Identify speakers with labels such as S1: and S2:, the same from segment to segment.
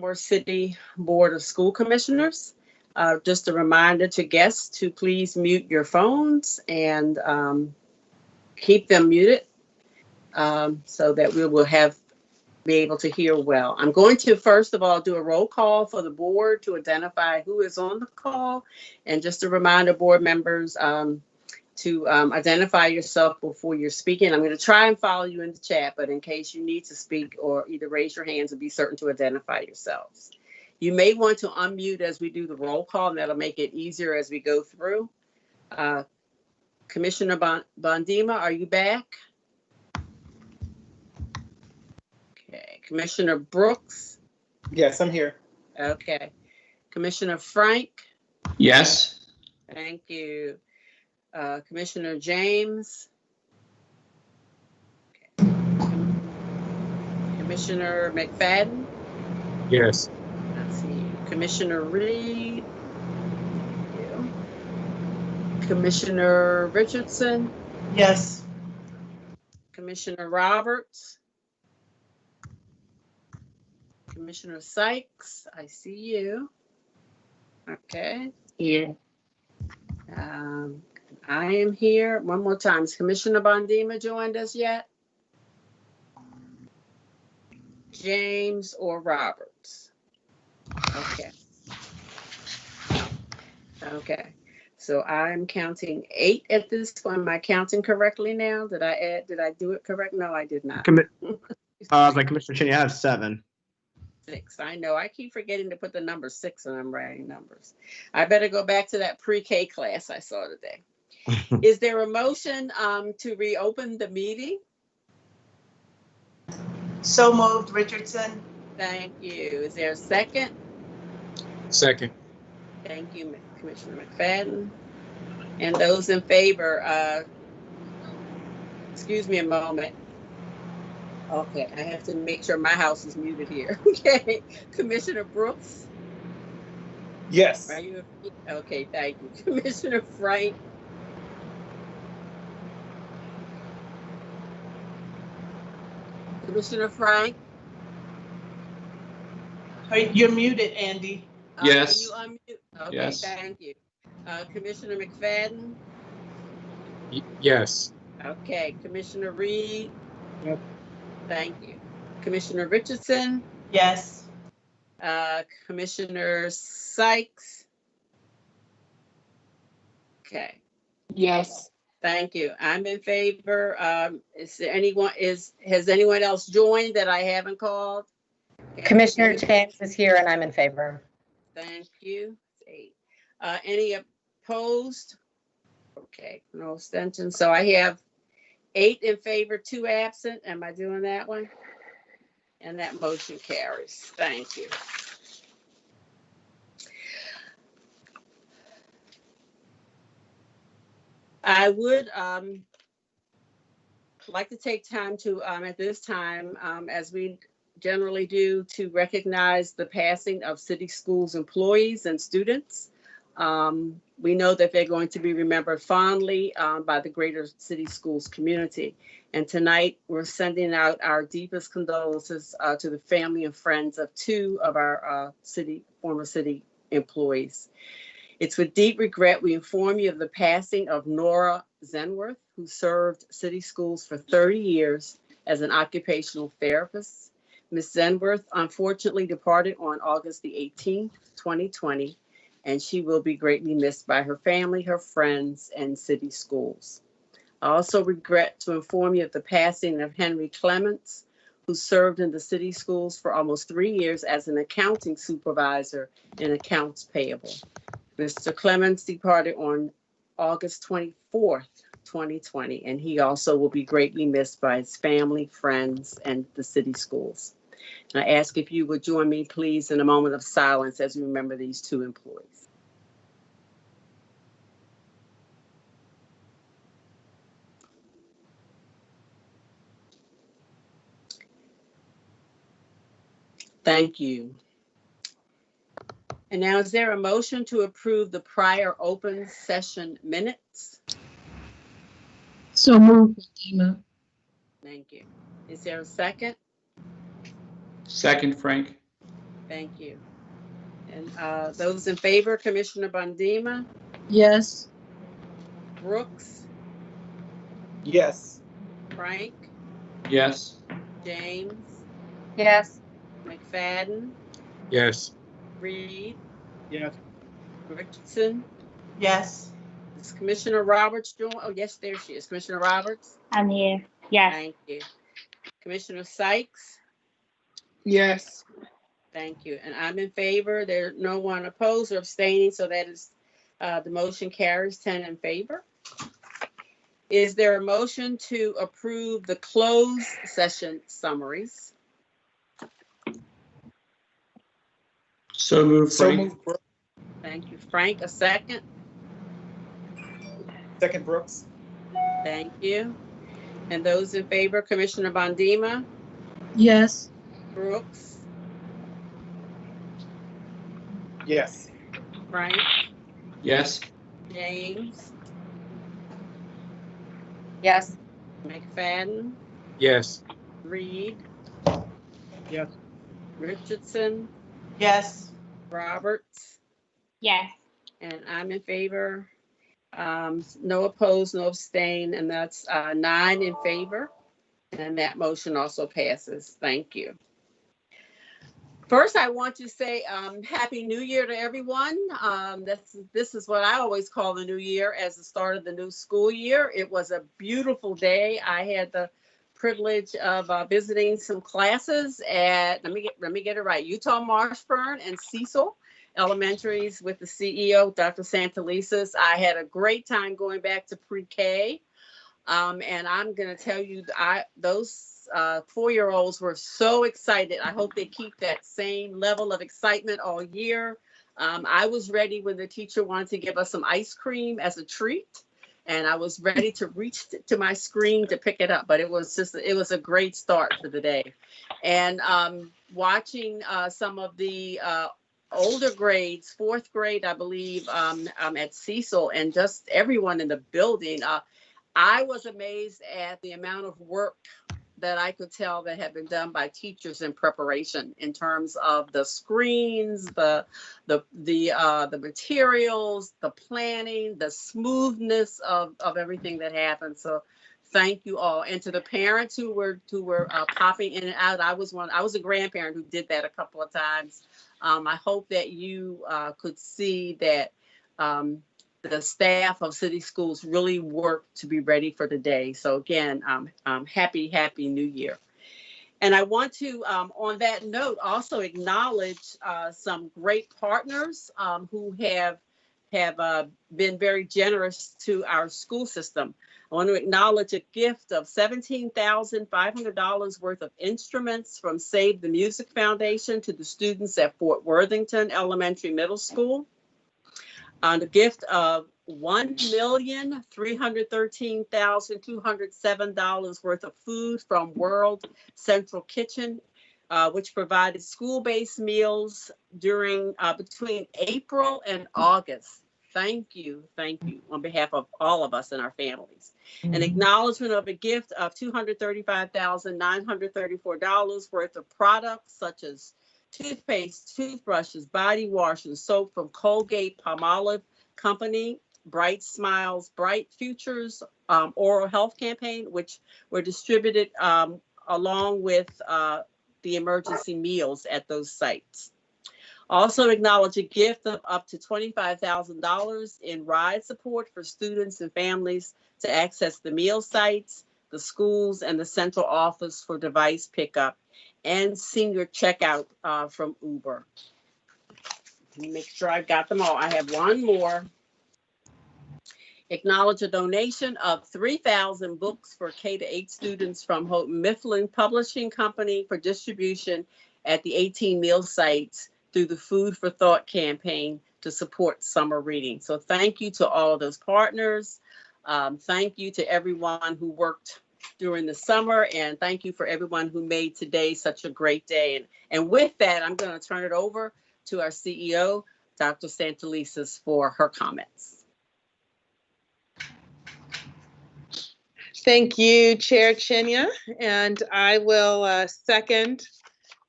S1: Baltimore City Board of School Commissioners. Just a reminder to guests to please mute your phones and keep them muted so that we will be able to hear well. I'm going to first of all do a roll call for the board to identify who is on the call, and just a reminder, board members, to identify yourself before you're speaking. I'm going to try and follow you in the chat, but in case you need to speak, or either raise your hands and be certain to identify yourselves. You may want to unmute as we do the roll call, and that'll make it easier as we go through. Commissioner Bondima, are you back? Okay. Commissioner Brooks?
S2: Yes, I'm here.
S1: Okay. Commissioner Frank?
S3: Yes.
S1: Thank you. Commissioner James? Okay. Commissioner McFadden?
S3: Yes.
S1: Let's see. Commissioner Reed? Thank you. Commissioner Richardson?
S2: Yes.
S1: Commissioner Roberts? Commissioner Sykes, I see you. Okay.
S4: Here.
S1: I am here. One more time. Has Commissioner Bondima joined us yet? James or Roberts? Okay. Okay. So I'm counting 8 at this point. Am I counting correctly now? Did I do it correct? No, I did not.
S5: Like Commissioner Cheney, I have 7.
S1: 6. I know. I keep forgetting to put the number 6 when I'm writing numbers. I better go back to that pre-K class I saw today. Is there a motion to reopen the meeting?
S2: So moved, Richardson.
S1: Thank you. Is there a second?
S3: Second.
S1: Thank you, Commissioner McFadden. And those in favor, excuse me a moment. Okay, I have to make sure my house is muted here. Okay, Commissioner Brooks?
S2: Yes.
S1: Are you? Okay, thank you. Commissioner Frank? Commissioner Frank?
S2: You're muted, Andy.
S3: Yes.
S1: Can you unmute? Okay,
S3: Yes.
S1: thank you. Commissioner McFadden?
S3: Yes.
S1: Okay, Commissioner Reed?
S4: Yep.
S1: Thank you. Commissioner Richardson?
S2: Yes.
S1: Commissioner Sykes? Okay,
S4: Yes.
S1: thank you. I'm in favor. Has anyone else joined that I haven't called? Okay.
S4: Commissioner James is here and I'm in favor.
S1: Thank you. 8. Any opposed? Okay, no abstention. So I have 8 in favor, 2 absent. Am I doing that one? And that motion carries. Thank you. I would like to take time to, at this time, as we generally do, to recognize the passing of city schools employees and students. We know that they're going to be remembered fondly by the greater city schools community. And tonight we're sending out our deepest condolences to the family and friends of 2 of our former city employees. It's with deep regret we inform you of the passing of Nora Zenworth, who served city schools for 30 years as an occupational therapist. Ms. Zenworth unfortunately departed on August the 18th, 2020, and she will be greatly missed by her family, her friends, and city schools. I also regret to inform you of the passing of Henry Clements, who served in the city schools for almost 3 years as an accounting supervisor in accounts payable. Mr. Clements departed on August 24th, 2020, and he also will be greatly missed by his family, friends, and the city schools. And I ask if you would join me, please, in a moment of silence as we remember these 2 employees. Thank you. And now, is there a motion to approve the prior open session minutes?
S6: So moved, Fatima.
S1: Thank you. Is there a second?
S3: Second, Frank.
S1: Thank you. And those in favor, Commissioner Bondima,
S6: Yes.
S1: Brooks,
S2: Yes.
S1: Frank,
S3: Yes.
S1: James,
S4: Yes.
S1: McFadden,
S3: Yes.
S1: Reed,
S5: Yes.
S1: Richardson.
S2: Yes.
S1: Is Commissioner Roberts join? Oh, yes, there she is. Commissioner Roberts.
S7: I'm here. Yes.
S1: Thank you. Commissioner Sykes.
S5: Yes.
S1: Thank you. And I'm in favor. There's no one opposed or abstaining, so that is the motion carries 10 in favor. Is there a motion to approve the closed session summaries?
S3: So moved,
S2: So
S3: Frank.
S2: moved, Brooks.
S1: Thank you. Frank, a second.
S2: Second, Brooks.
S1: Thank you. And those in favor, Commissioner Bondima,
S6: Yes.
S1: Brooks,
S2: Yes.
S1: Frank,
S3: Yes.
S1: James,
S4: Yes.
S1: McFadden,
S3: Yes.
S1: Reed,
S5: Yes.
S1: Richardson,
S2: Yes.
S1: Roberts,
S7: Yes.
S1: and I'm in favor. No opposed, no abstain, and that's 9 in favor. And that motion also passes. Thank you. First, I want to say Happy New Year to everyone. This is what I always call the new year as the start of the new school year. It was a beautiful day. I had the privilege of visiting some classes at, let me get it right, Utah Marshburn and Cecil Elementaries with the CEO, Dr. Santelises. I had a great time going back to pre-K. And I'm going to tell you, those 4-year-olds were so excited. I hope they keep that same level of excitement all year. I was ready when the teacher wanted to give us some ice cream as a treat. And I was ready to reach to my screen to pick it up. But it was a great start to the day. And watching some of the older grades, 4th grade, I believe, at Cecil, and just everyone in the building, I was amazed at the amount of work that I could tell that had been done by teachers in preparation in terms of the screens, the materials, the planning, the smoothness of everything that happened. So thank you all. And to the parents who were popping in and out, I was a grandparent who did that a couple of times. I hope that you could see that the staff of city schools really worked to be ready for the day. So again, happy New Year. And I want to, on that note, also acknowledge some great partners who have been very generous to our school system. I want to acknowledge a gift of $17,500 worth of instruments from Save the Music Foundation to the students at Fort Worthington Elementary Middle School. On the gift of $1,313,207 worth of food from World Central Kitchen, which provided school-based meals during between April and August. Thank you on behalf of all of us and our families. An acknowledgement of a gift of $235,934 worth of products such as toothpaste, toothbrushes, body wash, and soap from Colgate Palmolive Company, Bright Smiles, Bright Futures oral health campaign, which were distributed along with the emergency meals at those sites. Also acknowledge a gift of up to $25,000 in ride support for students and families to access the meal sites, the schools, and the central office for device pickup, and senior checkout from Uber. Let me make sure I've got them all. I have one more. Acknowledge a donation of 3,000 books for K-8 students from Houghton Mifflin Publishing Company for distribution at the 18 meal sites through the Food for Thought campaign to support summer reading. So thank you to all of those partners. Thank you to everyone who worked during the summer, and thank you for everyone who made today such a great day. And with that, I'm going to turn it over to our CEO, Dr. Santelises, for her comments.
S8: Thank you, Chair Chinya, and I will second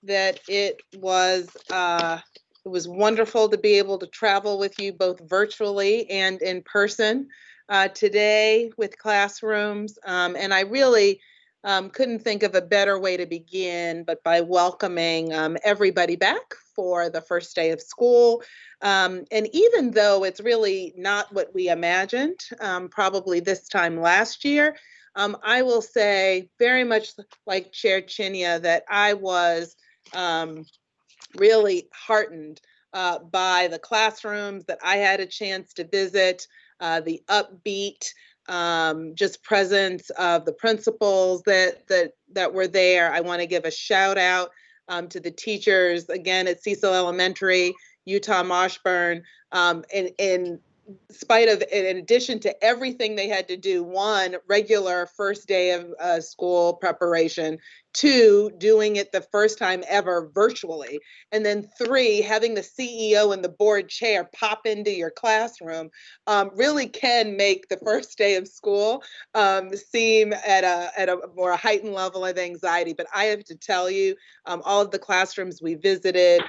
S8: that it was wonderful to be able to travel with you both virtually and in person today with classrooms. And I really couldn't think of a better way to begin, but by welcoming everybody back for the first day of school. And even though it's really not what we imagined, probably this time last year, I will say very much like Chair Chinya that I was really heartened by the classrooms that I had a chance to visit, the upbeat just presence of the principals that were there. I want to give a shout out to the teachers again at Cecil Elementary, Utah Moshburn, in spite of, in addition to everything they had to do, one, regular first day of school preparation, two, doing it the first time ever virtually, and then three, having the CEO and the board chair pop into your classroom really can make the first day of school seem at a more heightened level of anxiety. But I have to tell you, all of the classrooms we visited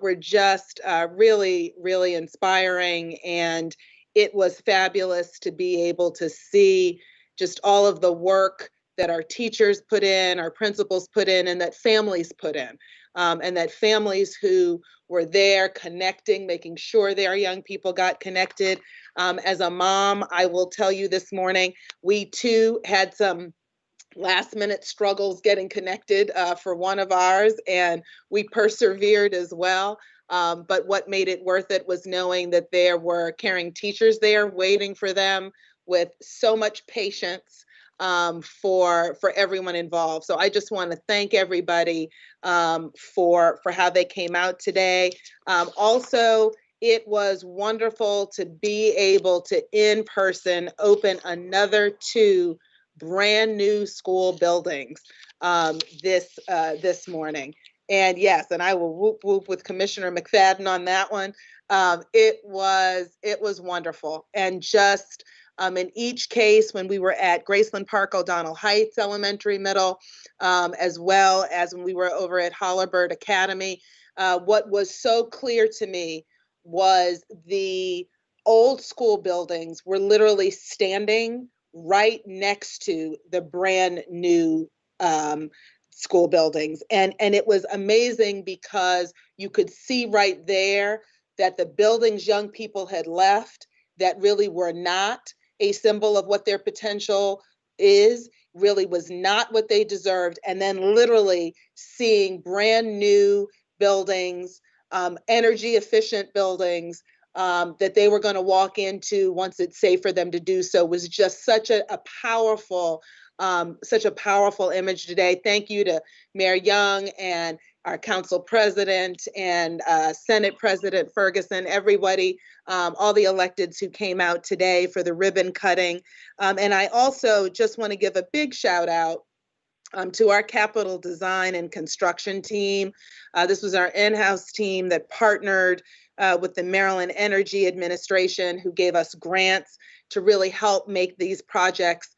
S8: were just really, really inspiring. And it was fabulous to be able to see just all of the work that our teachers put in, our principals put in, and that families put in. And that families who were there connecting, making sure their young people got connected. As a mom, I will tell you this morning, we too had some last minute struggles getting connected for one of ours, and we persevered as well. But what made it worth it was knowing that there were caring teachers there waiting for them with so much patience for everyone involved. So I just want to thank everybody for how they came out today. Also, it was wonderful to be able to in person open another 2 brand new school buildings this morning. And yes, and I will whoop whoop with Commissioner McFadden on that one. It was wonderful. And just in each case, when we were at Graceland Park, O'Donnell Heights Elementary Middle, as well as when we were over at Holabird Academy, what was so clear to me was the old school buildings were literally standing right next to the brand new school buildings. And it was amazing because you could see right there that the buildings young people had left that really were not a symbol of what their potential is, really was not what they deserved. And then literally seeing brand new buildings, energy efficient buildings, that they were going to walk into once it's safe for them to do so was just such a powerful image today. Thank you to Mayor Young and our council president and Senate President Ferguson, everybody, all the electeds who came out today for the ribbon cutting. And I also just want to give a big shout out to our capital design and construction team. This was our in-house team that partnered with the Maryland Energy Administration, who gave us grants to really help make these projects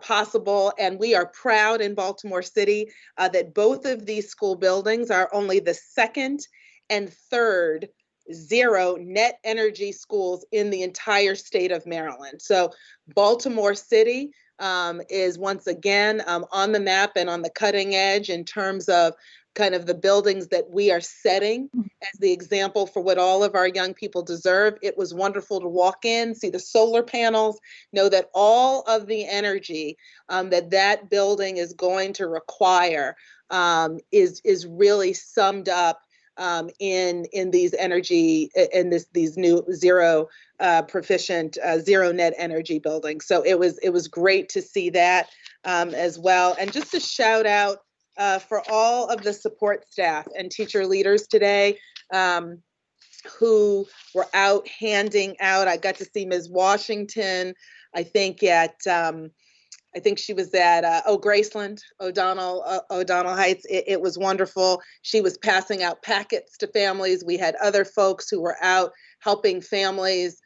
S8: possible. And we are proud in Baltimore City that both of these school buildings are only the second and third zero net energy schools in the entire state of Maryland. So Baltimore City is once again on the map and on the cutting edge in terms of kind of the buildings that we are setting as the example for what all of our young people deserve. It was wonderful to walk in, see the solar panels, know that all of the energy that building is going to require is really summed up in these energy, in these new zero proficient, zero net energy buildings. So it was great to see that as well. And just a shout out for all of the support staff and teacher leaders today who were out handing out. I got to see Ms. Washington, I think she was at Graceland, O'Donnell Heights. It was wonderful. She was passing out packets to families. We had other folks who were out helping families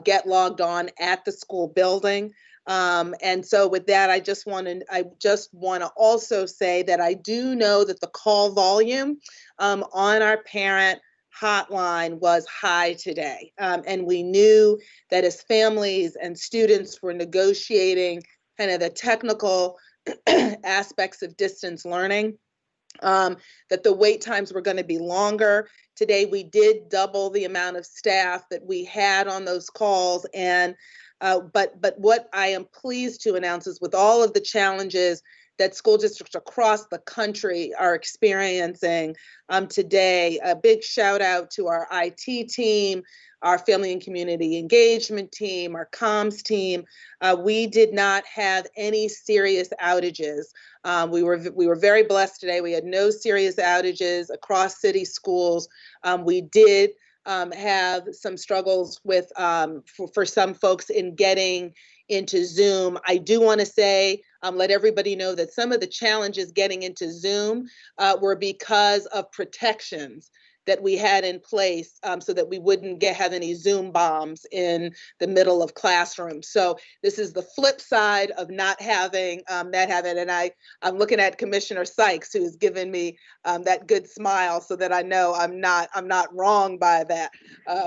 S8: get logged on at the school building. And so with that, I just want to also say that I do know that the call volume on our parent hotline was high today. And we knew that as families and students were negotiating kind of the technical aspects of distance learning, that the wait times were going to be longer. Today, we did double the amount of staff that we had on those calls. And but what I am pleased to announce is, with all of the challenges that school districts across the country are experiencing today, a big shout out to our IT team, our family and community engagement team, our comms team. We did not have any serious outages. We were very blessed today. We had no serious outages across city schools. We did have some struggles with for some folks in getting into Zoom. I do want to say, let everybody know that some of the challenges getting into Zoom were because of protections that we had in place so that we wouldn't have any Zoom bombs in the middle of classrooms. So this is the flip side of not having that happen. And I'm looking at Commissioner Sykes, who's given me that good smile, so that I know I'm not wrong by that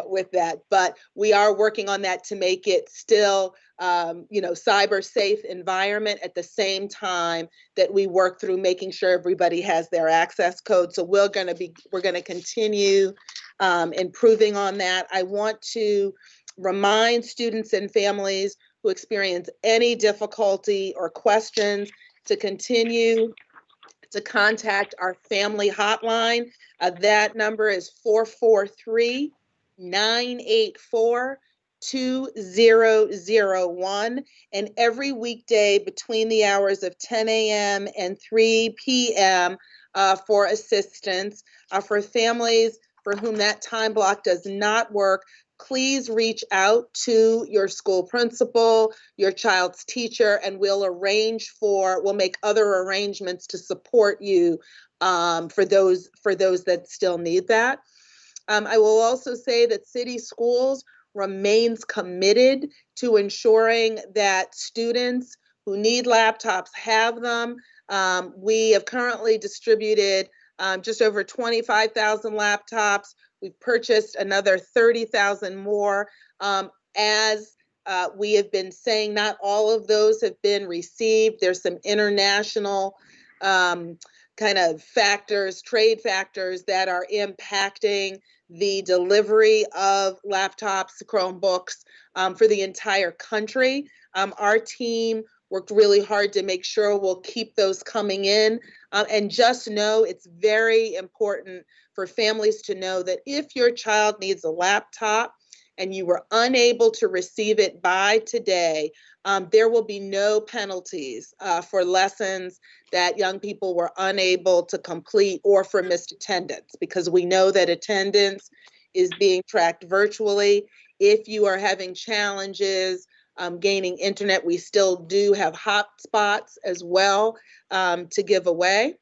S8: with that. But we are working on that to make it still cyber safe environment at the same time that we work through making sure everybody has their access code. So we're going to continue improving on that. I want to remind students and families who experience any difficulty or questions to continue to contact our family hotline. That number is 443-984-2001, and every weekday between the hours of 10 a.m. and 3 p.m. For assistance. For families for whom that time block does not work, please reach out to your school principal, your child's teacher, and we'll make other arrangements to support you for those that still need that. I will also say that City Schools remains committed to ensuring that students who need laptops have them. We have currently distributed just over 25,000 laptops. We've purchased another 30,000 more. As we have been saying, not all of those have been received. There's some international kind of factors, trade factors that are impacting the delivery of laptops, Chromebooks for the entire country. Our team worked really hard to make sure we'll keep those coming in. And just know it's very important for families to know that if your child needs a laptop and you were unable to receive it by today, there will be no penalties for lessons that young people were unable to complete or for missed attendance, because we know that attendance is being tracked virtually. If you are having challenges gaining internet, we still do have hotspots as well to give away.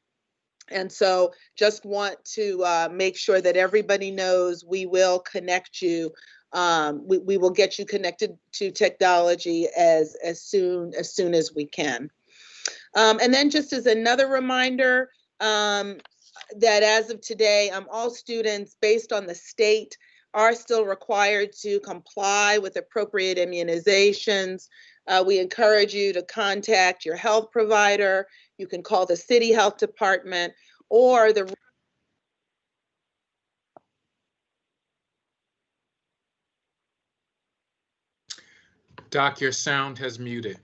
S8: And so just want to make sure that everybody knows we will connect you. We will get you connected to technology as soon as we can. And then just as another reminder, that as of today, all students, based on the state, are still required to comply with appropriate immunizations. We encourage you to contact your health provider. You can call the city health department or the
S3: Doc, your sound has muted.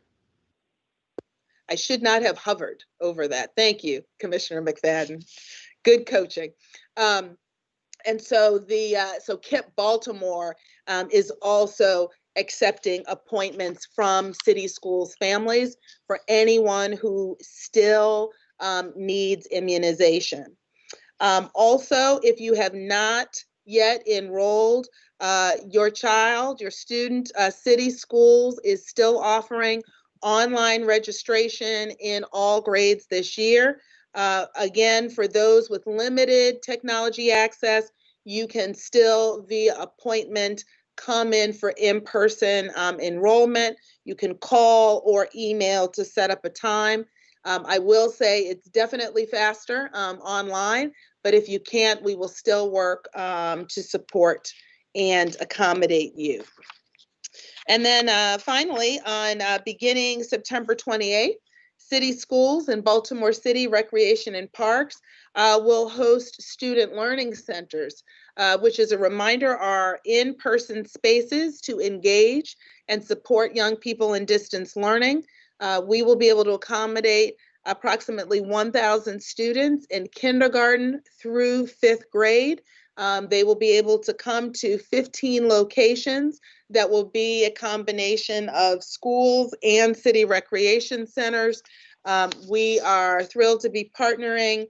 S8: I should not have hovered over that. Thank you, Commissioner McFadden. Good coaching. And so so KIPP Baltimore is also accepting appointments from City Schools families for anyone who still needs immunization. Also, if you have not yet enrolled your child, your student, City Schools is still offering online registration in all grades this year. Again, for those with limited technology access, you can still, via appointment, come in for in-person enrollment. You can call or email to set up a time. I will say it's definitely faster online, but if you can't, we will still work to support and accommodate you. And then finally, on beginning September 28th, city schools in Baltimore City Recreation and Parks will host student learning centers, which is a reminder are in-person spaces to engage and support young people in distance learning. We will be able to accommodate approximately 1,000 students in kindergarten through 5th grade. They will be able to come to 15 locations that will be a combination of schools and city recreation centers. We are thrilled to be partnering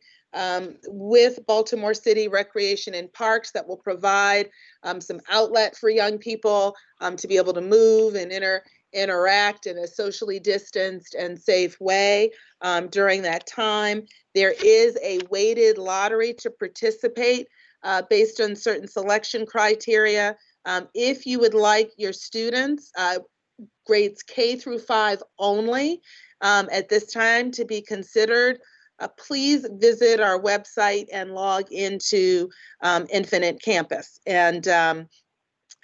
S8: with Baltimore City Recreation and Parks that will provide some outlet for young people to be able to move and interact in a socially distanced and safe way during that time. There is a weighted lottery to participate based on certain selection criteria. If you would like your students, grades K through 5 only, at this time to be considered, please visit our website and log into Infinite Campus. And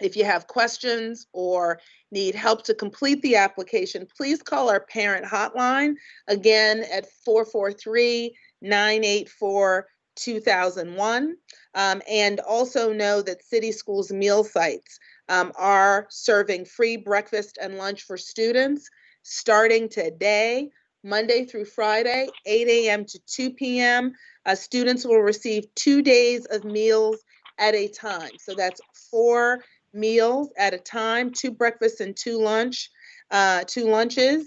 S8: if you have questions or need help to complete the application, please call our parent hotline, again at 443-984-2001. And also know that City Schools meal sites are serving free breakfast and lunch for students starting today, Monday through Friday, 8 a.m. to 2 p.m. Students will receive 2 days of meals at a time. So that's 4 meals at a time, 2 breakfasts and 2 lunches.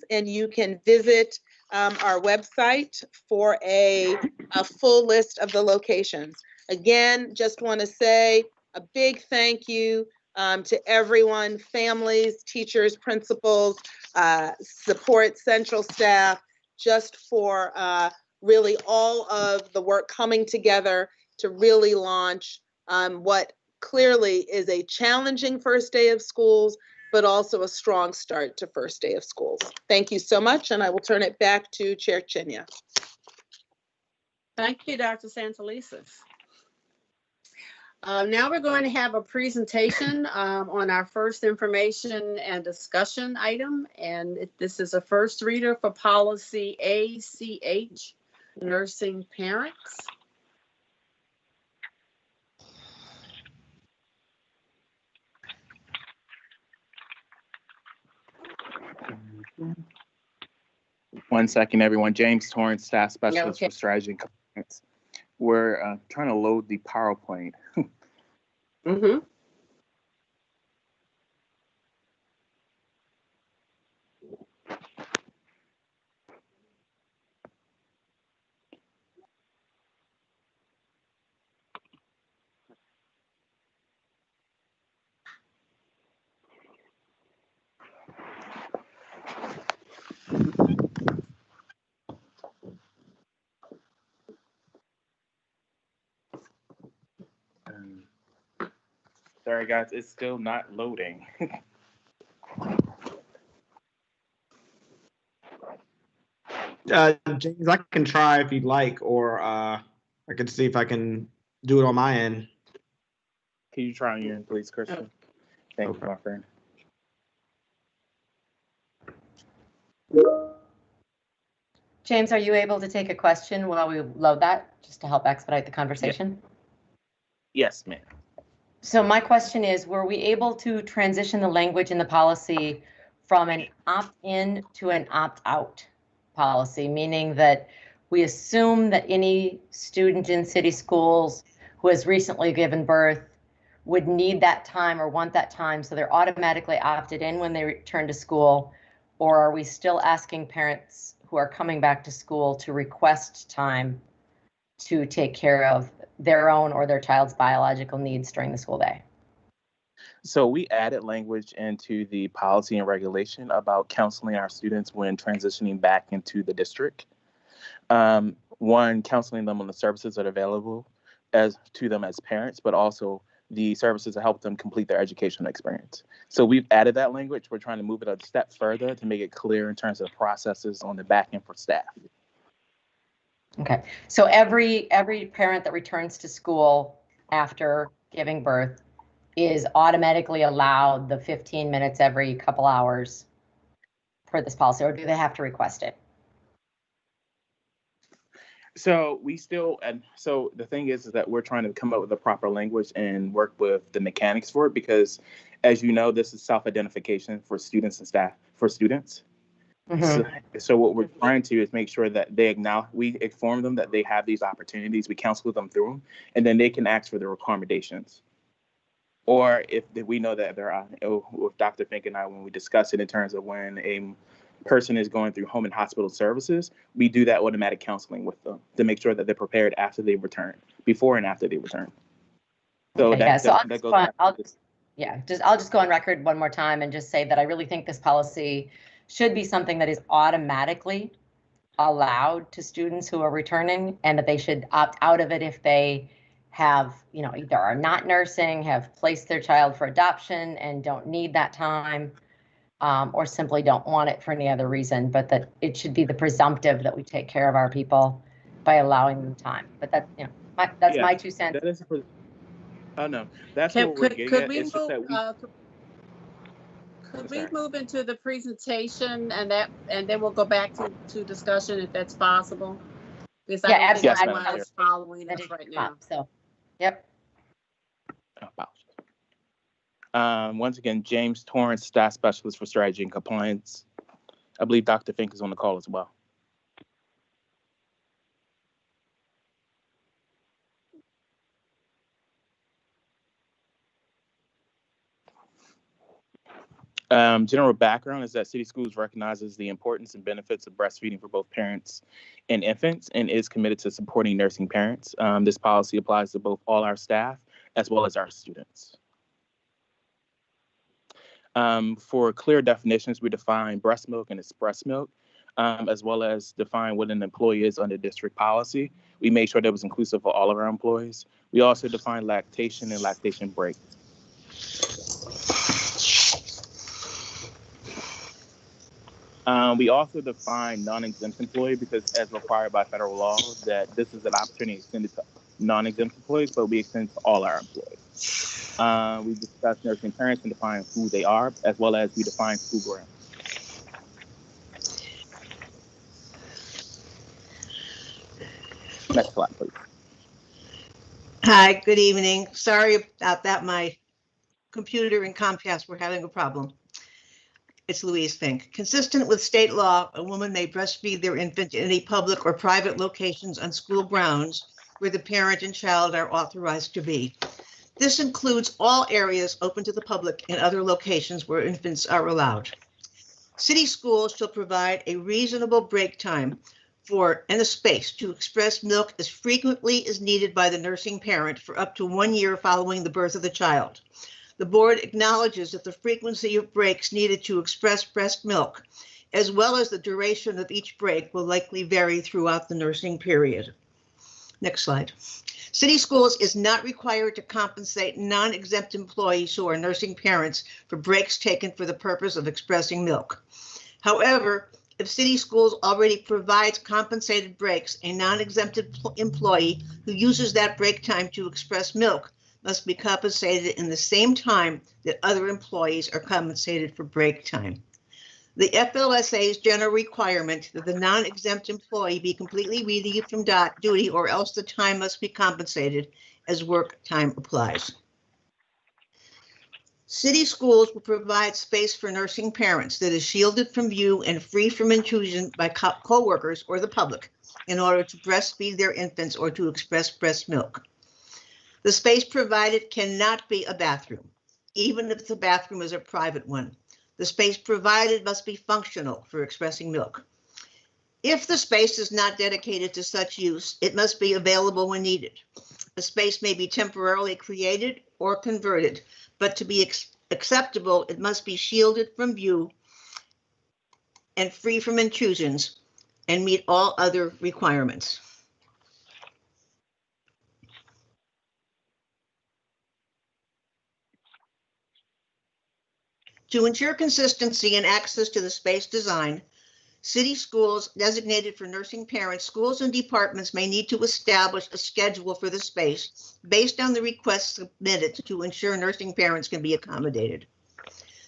S8: And you can visit our website for a full list of the locations. Again, just want to say a big thank you to everyone, families, teachers, principals, support central staff, just for really all of the work coming together to really launch what clearly is a challenging first day of schools, but also a strong start to first day of schools. Thank you so much, and I will turn it back to Chair Chinya.
S1: Thank you, Dr. Santelises. Now we're going to have a presentation on our first information and discussion item. And this is a first reader for policy ACH, nursing parents.
S9: One second, everyone. James Torrance, Staff Specialist
S1: Okay.
S9: for Strategy and Compliance. We're trying to load the PowerPoint.
S1: Mm-hmm.
S9: Sorry, guys, it's still not loading.
S5: James, I can try if you'd like, or I can see if I can do it on my end.
S9: Can you try on your end, please, Christian? Thank
S5: Okay.
S9: you, my friend.
S4: James, are you able to take a question while we load that, just to help expedite the conversation?
S9: Yes, ma'am.
S4: So my question is, were we able to transition the language in the policy from an opt-in to an opt-out policy, meaning that we assume that any student in city schools who has recently given birth would need that time or want that time, so they're automatically opted in when they return to school? Or are we still asking parents who are coming back to school to request time to take care of their own or their child's biological needs during the school day?
S9: So we added language into the policy and regulation about counseling our students when transitioning back into the district. One, counseling them on the services that are available to them as parents, but also the services to help them complete their educational experience. So we've added that language. We're trying to move it a step further to make it clear in terms of processes on the back end for staff.
S4: Okay, so every parent that returns to school after giving birth is automatically allowed the 15 minutes every couple hours for this policy, or do they have to request it?
S9: So we still, and so the thing is that we're trying to come up with the proper language and work with the mechanics for it, because as you know, this is self-identification for students and staff, for students. So what we're trying to is make sure that they we inform them that they have these opportunities, we counsel them through them, and then they can ask for their accommodations. Or if we know that they're, with Dr. Fink and I, when we discuss it in terms of when a person is going through home and hospital services, we do that automatic counseling with them to make sure that they're prepared after they return, before and after they return. So
S4: Okay, I'll just go on record one more time and just say that I really think this policy should be something that is automatically allowed to students who are returning, and that they should opt out of it if they have, either are not nursing, have placed their child for adoption and don't need that time, or simply don't want it for any other reason, but that it should be the presumptive that we take care of our people by allowing them time. But that, that's my 2 cents.
S9: That is, oh no, that's
S1: Can-
S9: what we're
S1: could-
S9: getting
S1: could
S9: at.
S1: we
S9: It's just
S1: move,
S9: that
S1: Could we
S9: sorry.
S1: move into the presentation and then we'll go back to discussion if that's possible? Because I
S4: Yeah,
S1: don't think
S9: absolutely.
S1: everyone is following
S4: That
S1: us
S4: did
S1: right
S4: come
S1: now.
S4: up, so, yep.
S9: Once again, James Torrance, Staff Specialist for Strategy and Compliance. I believe Dr. Fink is on the call as well. General background is that City Schools recognizes the importance and benefits of breastfeeding for both parents and infants, and is committed to supporting nursing parents. This policy applies to both all our staff as well as our students. For clear definitions, we define breast milk and express milk, as well as define what an employee is under district policy. We made sure that was inclusive for all of our employees. We also define lactation and lactation break. We also define non-exempt employee because, as required by federal law, that this is an opportunity extended to non-exempt employees, but we extend to all our employees. We discuss nursing parents and define who they are, as well as we define school grounds. Next slide, please.
S10: Hi, good evening. Sorry about that. My computer and Comcast were having a problem. It's Louise Fink. Consistent with state law, a woman may breastfeed their infant in any public or private locations on school grounds where the parent and child are authorized to be. This includes all areas open to the public and other locations where infants are allowed. City schools shall provide a reasonable break time and a space to express milk as frequently as needed by the nursing parent for up to 1 year following the birth of the child. The board acknowledges that the frequency of breaks needed to express breast milk, as well as the duration of each break, will likely vary throughout the nursing period. Next slide. City Schools is not required to compensate non-exempt employees who are nursing parents for breaks taken for the purpose of expressing milk. However, if City Schools already provides compensated breaks, a non-exempt employee who uses that break time to express milk must be compensated in the same time that other employees are compensated for break time. The FLSA's general requirement that the non-exempt employee be completely relieved from duty, or else the time must be compensated as work time applies. City Schools will provide space for nursing parents that is shielded from view and free from intrusion by co-workers or the public in order to breastfeed their infants or to express breast milk. The space provided cannot be a bathroom, even if the bathroom is a private one. The space provided must be functional for expressing milk. If the space is not dedicated to such use, it must be available when needed. The space may be temporarily created or converted, but to be acceptable, it must be shielded from view and free from intrusions and meet all other requirements. To ensure consistency and access to the space design, city schools designated for nursing parents, schools and departments may need to establish a schedule for the space based on the requests submitted to ensure nursing parents can be accommodated.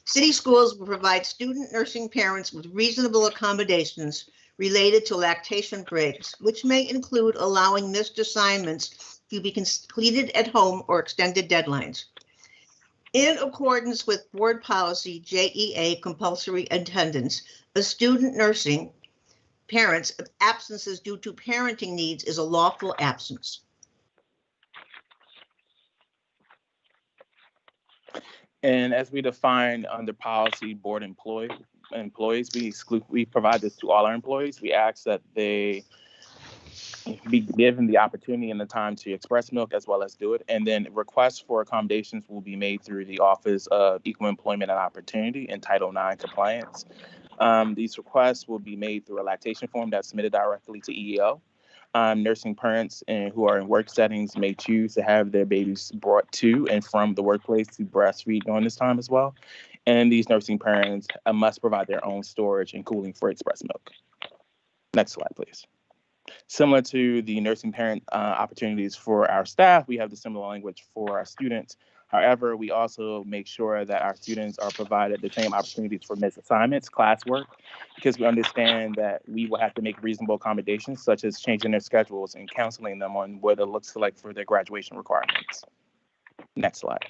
S10: City schools will provide student nursing parents with reasonable accommodations related to lactation breaks, which may include allowing missed assignments to be completed at home or extended deadlines. In accordance with board policy JEA compulsory attendance, a student nursing parent's absences due to parenting needs is a lawful absence.
S9: And as we define under policy board employees, we provide this to all our employees. We ask that they be given the opportunity and the time to express milk as well as do it. And then requests for accommodations will be made through the Office of Equal Employment and Opportunity and Title IX compliance. These requests will be made through a lactation form that's submitted directly to EEO. Nursing parents who are in work settings may choose to have their babies brought to and from the workplace to breastfeed during this time as well. And these nursing parents must provide their own storage and cooling for express milk. Next slide, please. Similar to the nursing parent opportunities for our staff, we have the similar language for our students. However, we also make sure that our students are provided the same opportunities for missed assignments, classwork, because we understand that we will have to make reasonable accommodations, such as changing their schedules and counseling them on what it looks like for their graduation requirements. Next slide.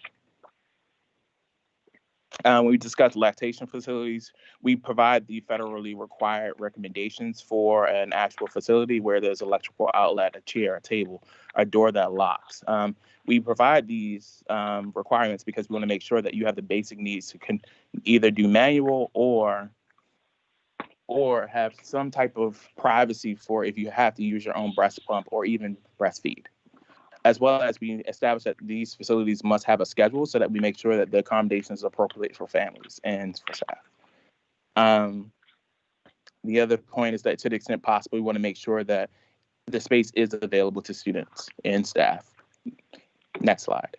S9: When we discuss lactation facilities, we provide the federally required recommendations for an actual facility where there's electrical outlet, a chair, a table, a door that locks. We provide these requirements because we want to make sure that you have the basic needs to either do manual or have some type of privacy for if you have to use your own breast pump or even breastfeed. As well as we establish that these facilities must have a schedule so that we make sure that the accommodations are appropriate for families and for staff. The other point is that to the extent possible, we want to make sure that the space is available to students and staff. Next slide.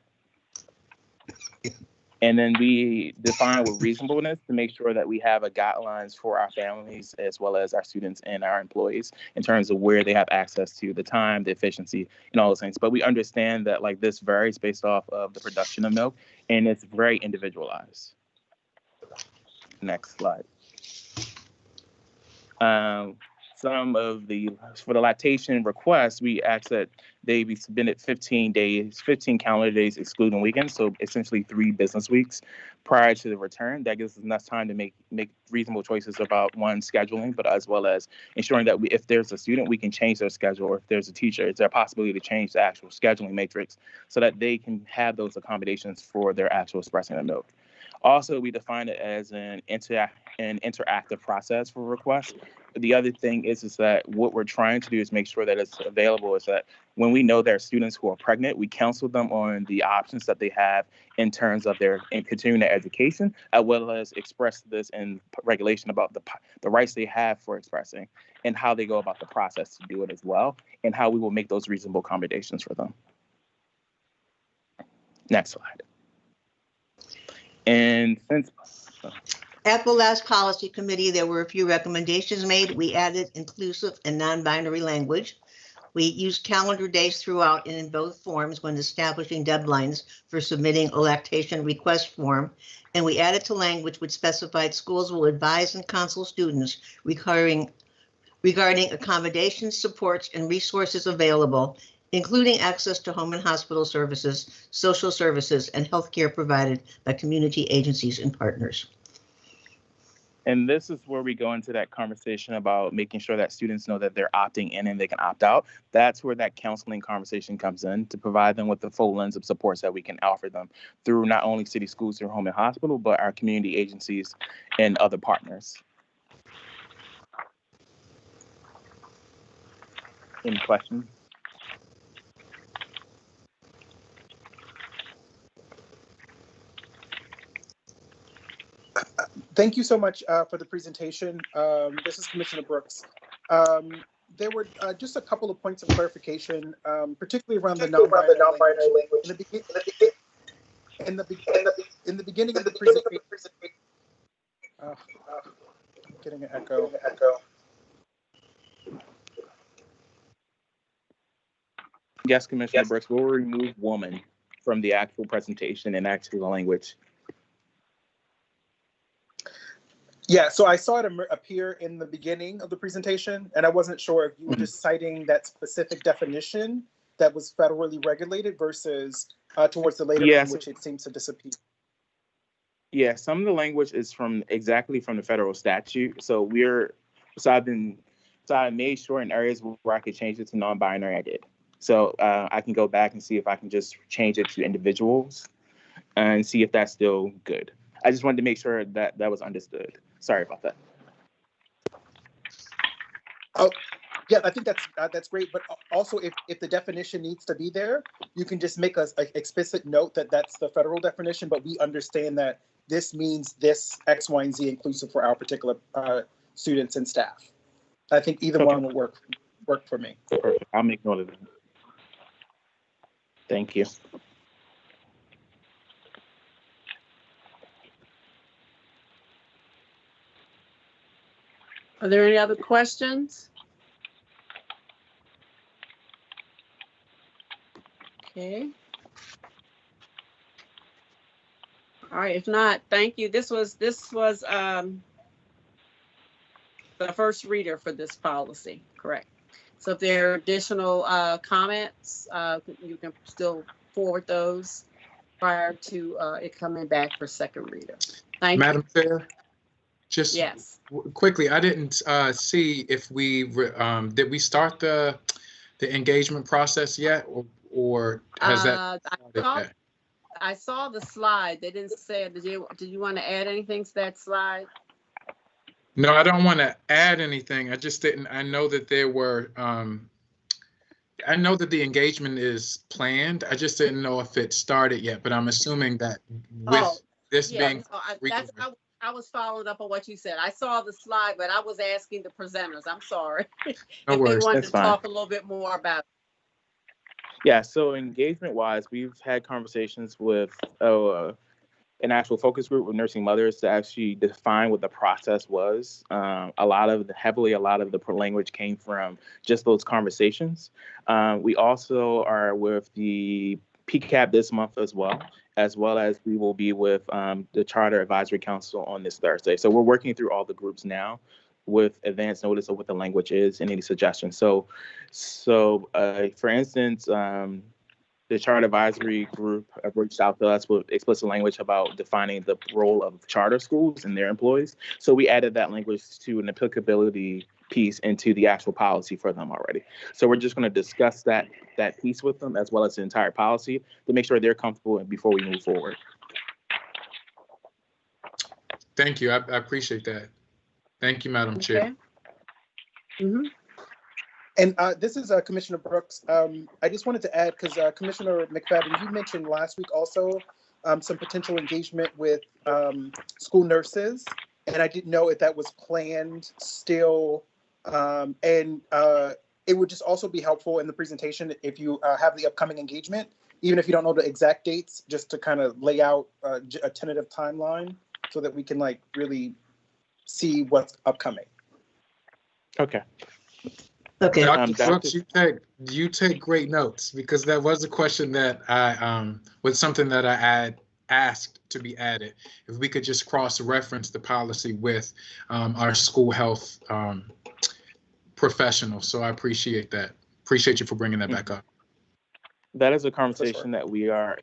S9: And then we define with reasonableness to make sure that we have a guidelines for our families as well as our students and our employees in terms of where they have access to the time, the efficiency, and all those things. But we understand that like this varies based off of the production of milk, and it's very individualized. Next slide. For the lactation requests, we ask that they be submitted 15 calendar days, excluding weekends. So essentially 3 business weeks prior to the return. That gives us enough time to make reasonable choices about one, scheduling, but as well as ensuring that if there's a student, we can change their schedule, or if there's a teacher, is there a possibility to change the actual scheduling matrix so that they can have those accommodations for their actual expressing of milk. Also, we define it as an interactive process for requests. The other thing is that what we're trying to do is make sure that it's available is that when we know there are students who are pregnant, we counsel them on the options that they have in terms of continuing their education, as well as express this in regulation about the rights they have for expressing and how they go about the process to do it as well, and how we will make those reasonable accommodations for them. Next slide. And
S10: at the last policy committee, there were a few recommendations made. We added inclusive and non-binary language. We used calendar days throughout and in both forms when establishing deadlines for submitting a lactation request form. And we added to language which specified schools will advise and counsel students regarding accommodations, supports, and resources available, including access to home and hospital services, social services, and healthcare provided by community agencies and partners.
S9: And this is where we go into that conversation about making sure that students know that they're opting in and they can opt out. That's where that counseling conversation comes in, to provide them with the full lens of supports that we can offer them through not only city schools through home and hospital, but our community agencies and other partners. Any questions?
S2: Thank you so much for the presentation. This is Commissioner Brooks. There were just a couple of points of clarification, particularly around the non-binary language. In the beginning of the presentation, I'm getting an echo.
S9: Yes, Commissioner Brooks, we'll remove woman from the actual presentation and actual language.
S2: Yeah, so I saw it appear in the beginning of the presentation, and I wasn't sure if you were just citing that specific definition that was federally regulated versus towards the later in which it seems to disappear.
S9: Yeah, some of the language is exactly from the federal statute. So I made sure in areas where I could change it to non-binary, I did. So I can go back and see if I can just change it to individuals and see if that's still good. I just wanted to make sure that that was understood. Sorry about that.
S2: Oh, yeah, I think that's great. But also, if the definition needs to be there, you can just make an explicit note that that's the federal definition, but we understand that this means this X, Y, and Z inclusive for our particular students and staff. I think either one will work for me.
S9: Perfect. I'll make note of it. Thank you.
S1: Are there any other questions? Okay. All right, if not, thank you. This was the first reader for this policy, correct? So if there are additional comments, you can still forward those prior to it coming back for second reader. Thank you.
S3: Madam Chair, just
S1: Yes.
S3: quickly, I didn't see if did we start the engagement process yet, or has that started yet?
S1: I saw the slide. They didn't say it. Did you want to add anything to that slide?
S3: No, I don't want to add anything. I just didn't. I know that there were. I know that the engagement is planned. I just didn't know if it started yet. But I'm assuming that with this being,
S1: I was following up on what you said. I saw the slide, but I was asking the presenters. I'm sorry.
S3: No worries.
S1: They wanted
S9: That's
S1: to
S9: fine.
S1: talk a little bit more about it.
S9: Yeah, so engagement-wise, we've had conversations with an actual focus group with nursing mothers to actually define what the process was. A lot of the language came from just those conversations. We also are with the PCAP this month as well as we will be with the Charter Advisory Council on this Thursday. So we're working through all the groups now with advance notice of what the language is and any suggestions. So for instance, the Charter Advisory Group have reached out to us with explicit language about defining the role of charter schools and their employees. So we added that language to an applicability piece into the actual policy for them already. So we're just going to discuss that piece with them as well as the entire policy to make sure they're comfortable before we move forward.
S3: Thank you. I appreciate that. Thank you, Madam Chair.
S1: Mm-hmm.
S2: And this is Commissioner Brooks. I just wanted to add, because Commissioner McFadden, you mentioned last week also some potential engagement with school nurses, and I didn't know if that was planned still. It would just also be helpful in the presentation if you have the upcoming engagement, even if you don't know the exact dates, just to kind of lay out a tentative timeline so that we can really see what's upcoming.
S9: Okay.
S10: Okay.
S3: Dr. Brooks, you take great notes, because that was a question that was something that I had asked to be added. If we could just cross-reference the policy with our school health professionals. So I appreciate that. Appreciate you for bringing that back up.
S9: That is a conversation that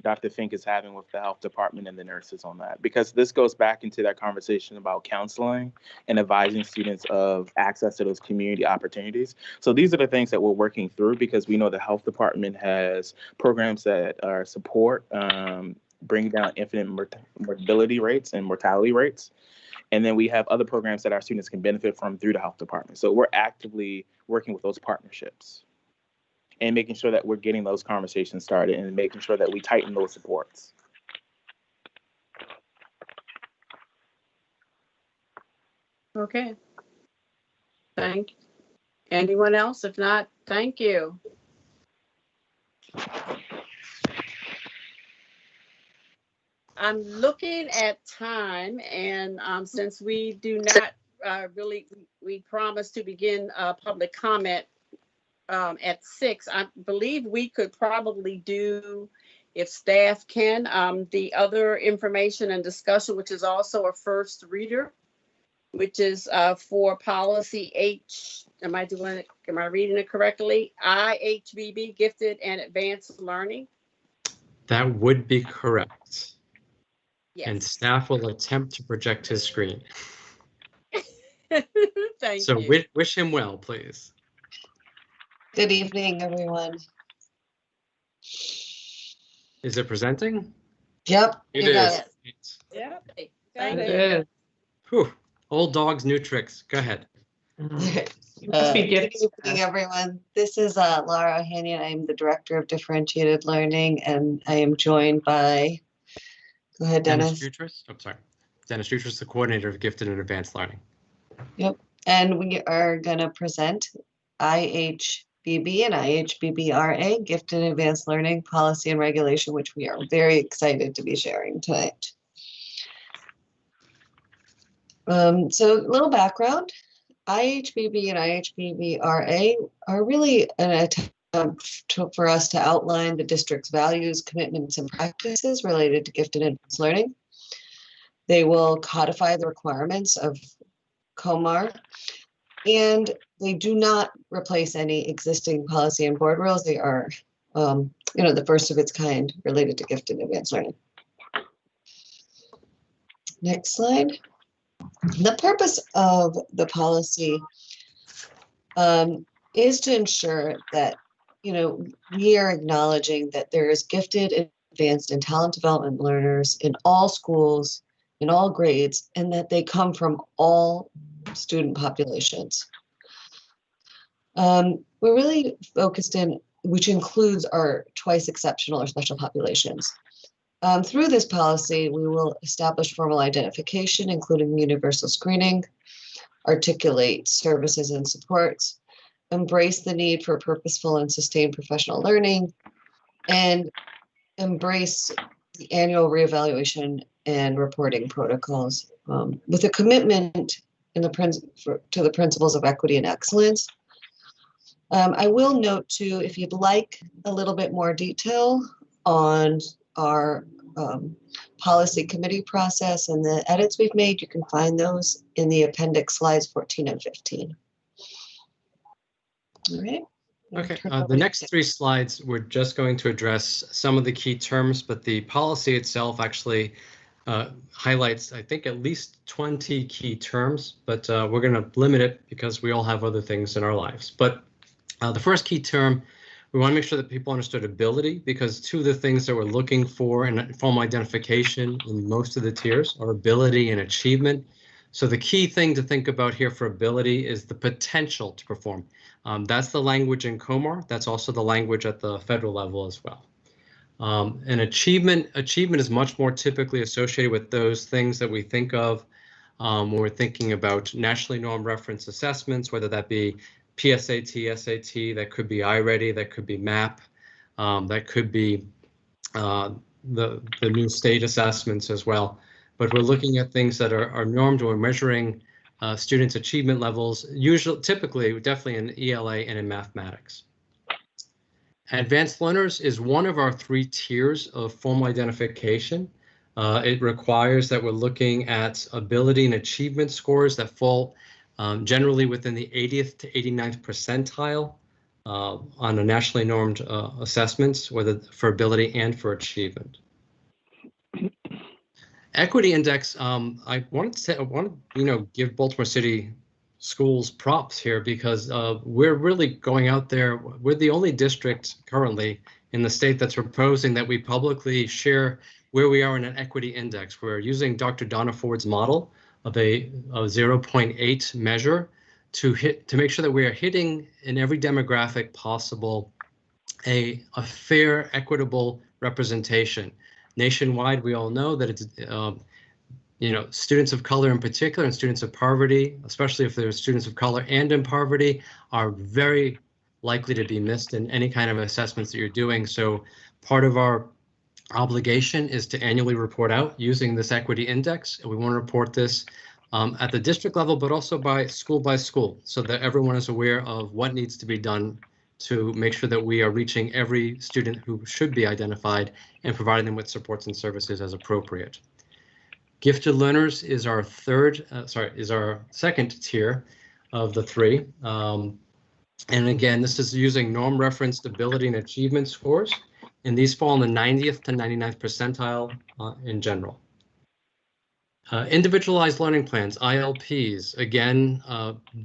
S9: Dr. Fink is having with the health department and the nurses on that, because this goes back into that conversation about counseling and advising students of access to those community opportunities. So these are the things that we're working through, because we know the health department has programs that are support bringing down infant morbidity rates and mortality rates. And then we have other programs that our students can benefit from through the health department. So we're actively working with those partnerships and making sure that we're getting those conversations started and making sure that we tighten those supports.
S1: Okay. Thank you. Anyone else? If not, thank you. I'm looking at time, and since we do not really, we promised to begin public comment at 6. I believe we could probably do, if staff can, the other information and discussion, which is also a first reader, which is for policy H. Am I reading it correctly? IHBB, gifted and advanced learning.
S11: That would be correct.
S1: Yes.
S11: And staff will attempt to project his screen.
S1: Thank
S11: So
S1: you.
S11: wish him well, please.
S12: Good evening, everyone.
S11: Is it presenting?
S12: Yep.
S11: It
S12: you got
S11: is.
S12: it.
S1: Yeah.
S12: Got
S1: Thank
S12: it.
S1: you.
S11: Whew. Old dogs, new tricks. Go ahead.
S12: Good evening, everyone. This is Laura Hanyan. I'm the Director of Differentiated Learning, and I am joined by, go ahead, Dennis.
S11: Futris. Oh, sorry. Dennis Futris, the Coordinator of Gifted and Advanced Learning.
S12: Yep. And we are going to present IHBB and IHBBRA, Gifted and Advanced Learning Policy and Regulation, which we are very excited to be sharing tonight. So a little background. IHBB and IHBBRA are really an attempt for us to outline the district's values, commitments, and practices related to gifted and advanced learning. They will codify the requirements of COMAR, and they do not replace any existing policy and board rules. They are, the first of its kind related to gifted and advanced learning. Next slide. The purpose of the policy is to ensure that, we are acknowledging that there is gifted, advanced, and talent development learners in all schools, in all grades, and that they come from all student populations. We're really focused in, which includes our twice exceptional or special populations. Through this policy, we will establish formal identification, including universal screening, articulate services and supports, embrace the need for purposeful and sustained professional learning, and embrace the annual reevaluation and reporting protocols with a commitment to the principles of equity and excellence. I will note too, if you'd like a little bit more detail on our policy committee process and the edits we've made, you can find those in the appendix slides 14 and 15. All right.
S11: Okay, the next 3 slides, we're just going to address some of the key terms, but the policy itself actually highlights, I think, at least 20 key terms, but we're going to limit it because we all have other things in our lives. But the first key term, we want to make sure that people understood ability, because 2 of the things that we're looking for in formal identification in most of the tiers are ability and achievement. So the key thing to think about here for ability is the potential to perform. That's the language in COMAR. That's also the language at the federal level as well. And achievement is much more typically associated with those things that we think of when we're thinking about nationally normed reference assessments, whether that be PSAT, SAT, that could be iReady, that could be MAP, that could be the new state assessments as well. But we're looking at things that are normed. We're measuring students' achievement levels, typically, definitely in ELA and in mathematics. Advanced learners is one of our 3 tiers of formal identification. It requires that we're looking at ability and achievement scores that fall generally within the 80th to 89th percentile on a nationally normed assessments, whether for ability and for achievement. Equity index, I want to give Baltimore City Schools props here, because we're really going out there. We're the only district currently in the state that's proposing that we publicly share where we are in an equity index. We're using Dr. Donna Ford's model of a 0.8 measure to make sure that we are hitting in every demographic possible a fair, equitable representation. Nationwide, we all know that it's students of color in particular, and students of poverty, especially if they're students of color and in poverty, are very likely to be missed in any kind of assessments that you're doing. So part of our obligation is to annually report out using this equity index. And we want to report this at the district level, but also by school, so that everyone is aware of what needs to be done to make sure that we are reaching every student who should be identified and providing them with supports and services as appropriate. Gifted learners is our second tier of the three. And again, this is using norm referenced ability and achievement scores, and these fall in the 90th to 99th percentile in general. Individualized learning plans, ILPs, again,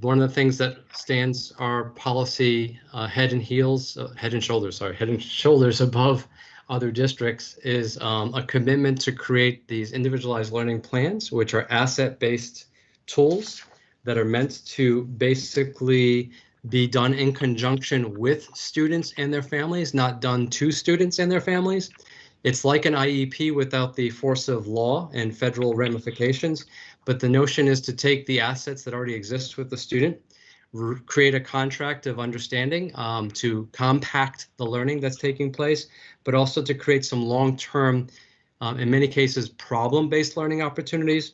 S11: one of the things that stands our policy head and shoulders above other districts is a commitment to create these individualized learning plans, which are asset-based tools that are meant to basically be done in conjunction with students and their families, not done to students and their families. It's like an IEP without the force of law and federal ramifications, but the notion is to take the assets that already exist with the student, create a contract of understanding to compact the learning that's taking place, but also to create some long-term, in many cases, problem-based learning opportunities.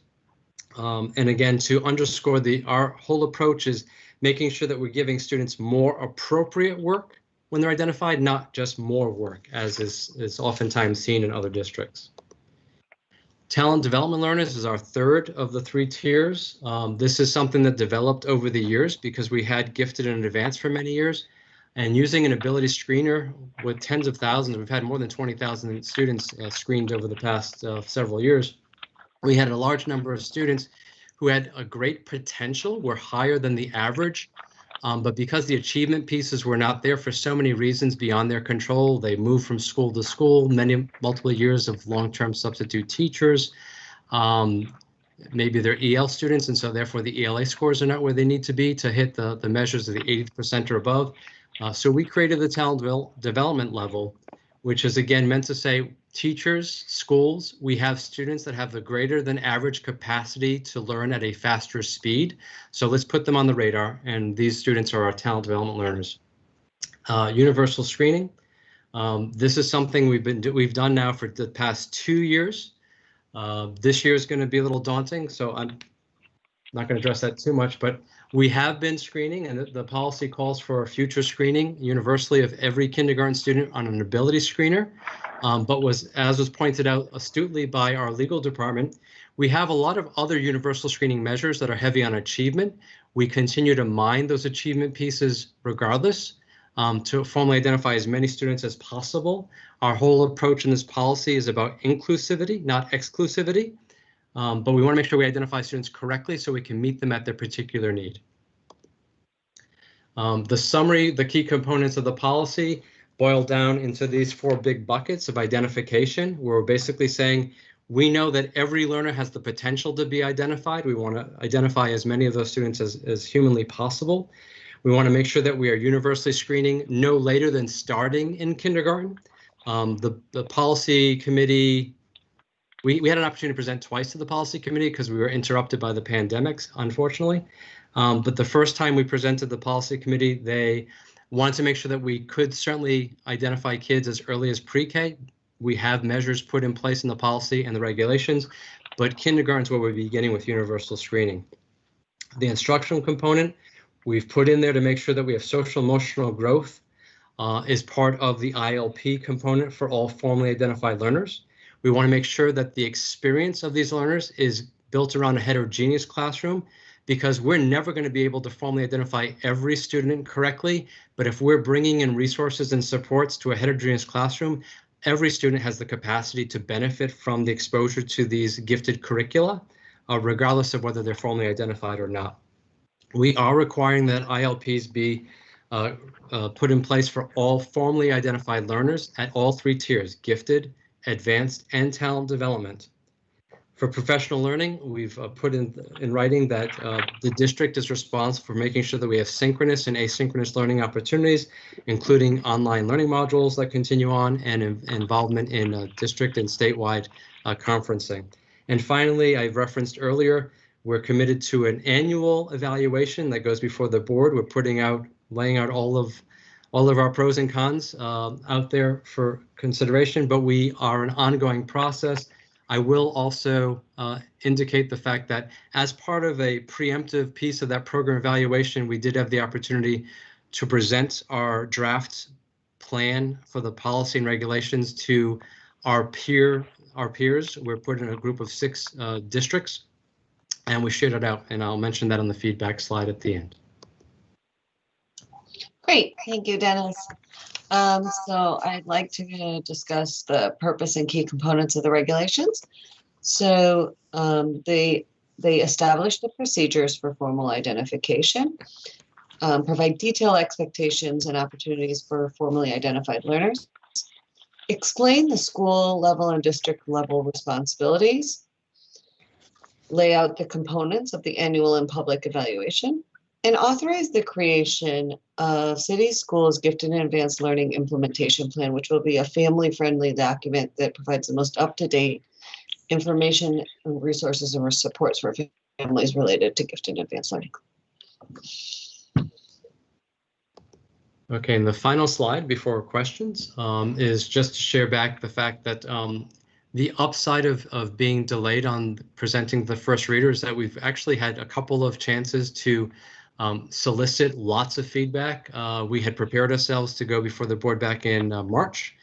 S11: And again, to underscore our whole approach is making sure that we're giving students more appropriate work when they're identified, not just more work, as is oftentimes seen in other districts. Talent development learners is our third of the three tiers. This is something that developed over the years because we had gifted and advanced for many years. And using an ability screener with tens of thousands, we've had more than 20,000 students screened over the past several years. We had a large number of students who had a great potential, were higher than the average. But because the achievement pieces were not there for so many reasons beyond their control, they moved from school to school, multiple years of long-term substitute teachers. Maybe they're EL students, and so therefore the ELA scores are not where they need to be to hit the measures of the 80% or above. So we created the talent development level, which is again meant to say, teachers, schools, we have students that have the greater than average capacity to learn at a faster speed. So let's put them on the radar, and these students are our talent development learners. Universal screening. This is something we've done now for the past 2 years. This year is going to be a little daunting, so I'm not going to address that too much, but we have been screening, and the policy calls for future screening universally of every kindergarten student on an ability screener. But as was pointed out astutely by our legal department, we have a lot of other universal screening measures that are heavy on achievement. We continue to mine those achievement pieces regardless to formally identify as many students as possible. Our whole approach in this policy is about inclusivity, not exclusivity. But we want to make sure we identify students correctly so we can meet them at their particular need. The summary, the key components of the policy boil down into these 4 big buckets of identification, where we're basically saying we know that every learner has the potential to be identified. We want to identify as many of those students as humanly possible. We want to make sure that we are universally screening no later than starting in kindergarten. The policy committee, we had an opportunity to present twice to the policy committee because we were interrupted by the pandemics, unfortunately. But the first time we presented the policy committee, they wanted to make sure that we could certainly identify kids as early as pre-K. We have measures put in place in the policy and the regulations, but kindergarten is where we're beginning with universal screening. The instructional component, we've put in there to make sure that we have social emotional growth is part of the ILP component for all formally identified learners. We want to make sure that the experience of these learners is built around a heterogeneous classroom, because we're never going to be able to formally identify every student correctly. But if we're bringing in resources and supports to a heterogeneous classroom, every student has the capacity to benefit from the exposure to these gifted curricula, regardless of whether they're formally identified or not. We are requiring that ILPs be put in place for all formally identified learners at all 3 tiers, gifted, advanced, and talent development. For professional learning, we've put in writing that the district is responsible for making sure that we have synchronous and asynchronous learning opportunities, including online learning modules that continue on and involvement in district and statewide conferencing. And finally, I referenced earlier, we're committed to an annual evaluation that goes before the board. We're laying out all of all of our pros and cons out there for consideration, but we are an ongoing process. I will also indicate the fact that as part of a preemptive piece of that program evaluation, we did have the opportunity to present our draft plan for the policy and regulations to our peers. We're put in a group of 6 districts, and we shared it out, and I'll mention that on the feedback slide at the end.
S12: Great, thank you, Dennis. So I'd like to discuss the purpose and key components of the regulations. So they establish the procedures for formal identification, provide detailed expectations and opportunities for formally identified learners, explain the school level and district level responsibilities, lay out the components of the annual and public evaluation, and authorize the creation of City Schools Gifted and Advanced Learning Implementation Plan, which will be a family-friendly document that provides the most up-to-date information, resources, and supports for families related to gifted and advanced learning.
S11: Okay, and the final slide before questions is just to share back the fact that the upside of being delayed on presenting the first reader is that we've actually had a couple of chances to solicit lots of feedback. We had prepared ourselves to go before the board back in March.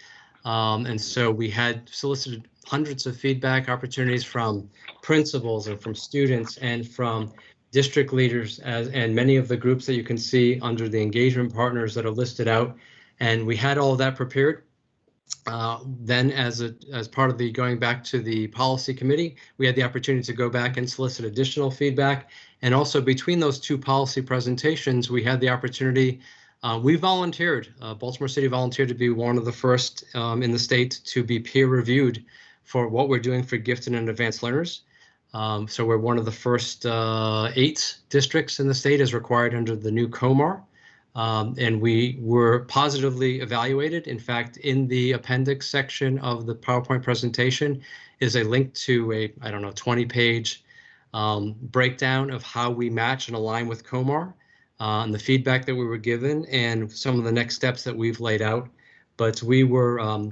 S11: And so we had solicited hundreds of feedback opportunities from principals and from students and from district leaders and many of the groups that you can see under the engagement partners that are listed out. And we had all of that prepared. Then as part of the going back to the policy committee, we had the opportunity to go back and solicit additional feedback. And also between those 2 policy presentations, we had the opportunity, we volunteered, Baltimore City volunteered to be one of the first in the state to be peer reviewed for what we're doing for gifted and advanced learners. So we're one of the first 8 districts in the state as required under the new COMAR. And we were positively evaluated. In fact, in the appendix section of the PowerPoint presentation is a link to a, 20-page breakdown of how we match and align with COMAR and the feedback that we were given and some of the next steps that we've laid out. But we were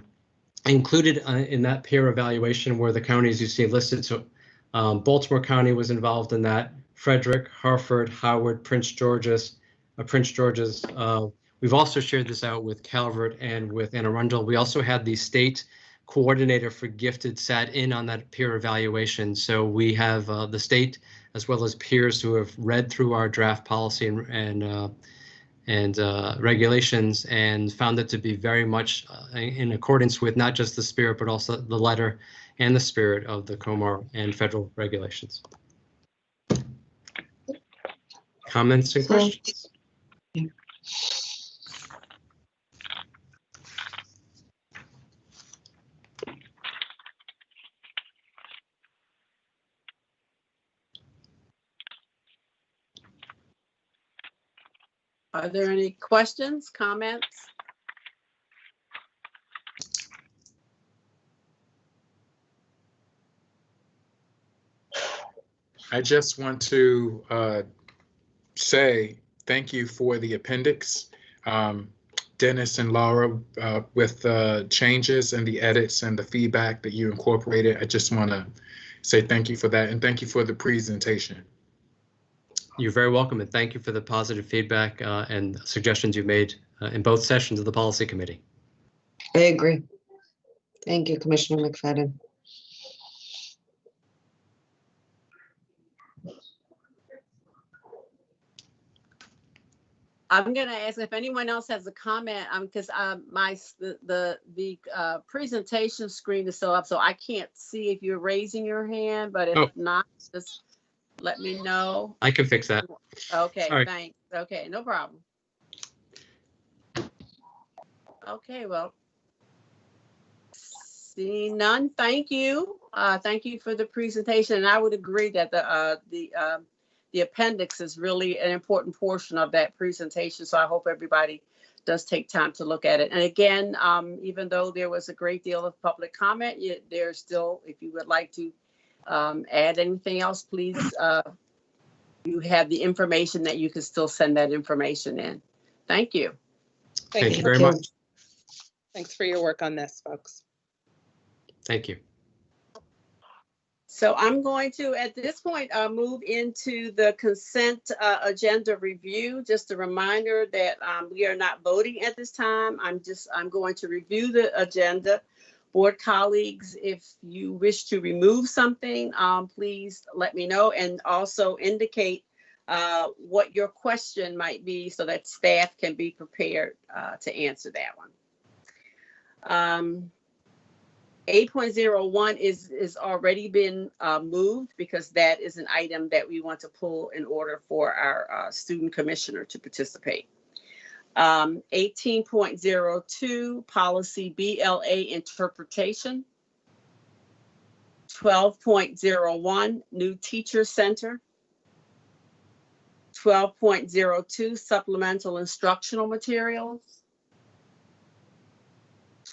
S11: included in that peer evaluation where the counties you see listed. So Baltimore County was involved in that, Frederick, Hartford, Howard, Prince George's. We've also shared this out with Calvert and with Anne Arundel. We also had the state coordinator for gifted sat in on that peer evaluation. So we have the state as well as peers who have read through our draft policy and regulations and found it to be very much in accordance with not just the spirit, but also the letter and the spirit of the COMAR and federal regulations. Comments and questions?
S1: Are there any questions, comments?
S3: I just want to say thank you for the appendix. Dennis and Laura, with the changes and the edits and the feedback that you incorporated, I just want to say thank you for that and thank you for the presentation.
S11: You're very welcome, and thank you for the positive feedback and suggestions you made in both sessions of the policy committee.
S12: I agree. Thank you, Commissioner McFadden.
S1: I'm going to ask if anyone else has a comment, because the presentation screen is still up, so I can't see if you're raising your hand, but if not, just let me know.
S11: I can fix that.
S1: Okay,
S11: Sorry.
S1: thanks. Okay, no problem. Okay, well, seeing none, thank you. Thank you for the presentation, and I would agree that the appendix is really an important portion of that presentation, so I hope everybody does take time to look at it. And again, even though there was a great deal of public comment, there's still, if you would like to add anything else, please, you have the information that you can still send that information in. Thank you.
S11: Thank you very much.
S8: Thanks for your work on this, folks.
S11: Thank you.
S1: So I'm going to, at this point, move into the consent agenda review. Just a reminder that we are not voting at this time. I'm going to review the agenda. Board colleagues, if you wish to remove something, please let me know, and also indicate what your question might be so that staff can be prepared to answer that one. 8.01 is already been moved because that is an item that we want to pull in order for our student commissioner to participate. 18.02 policy BLA interpretation. 12.01 new teacher center. 12.02 supplemental instructional materials.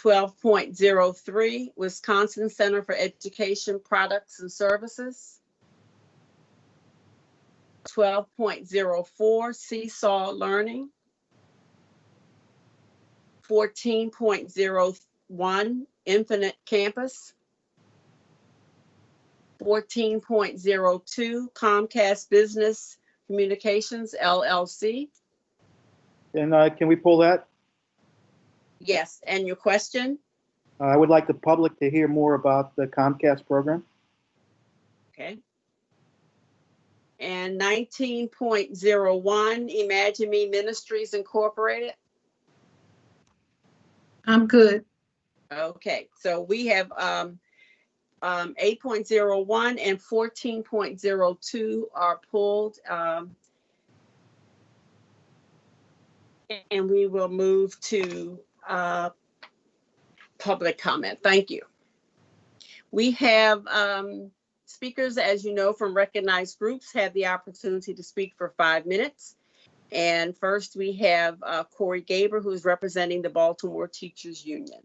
S1: 12.03 Wisconsin Center for Education Products and Services. 12.04 Seesaw Learning. 14.01 Infinite Campus. 14.02 Comcast Business Communications LLC.
S13: And can we pull that?
S1: Yes, and your question?
S13: I would like the public to hear more about the Comcast program.
S1: Okay. And 19.01 Imagine Me Ministries Incorporated.
S6: I'm good.
S1: Okay, so we have 8.01 and 14.02 are pulled. And we will move to public comment. Thank you. We have speakers, as you know, from recognized groups have the opportunity to speak for 5 minutes. And first we have Corey Gaber, who's representing the Baltimore Teachers Union.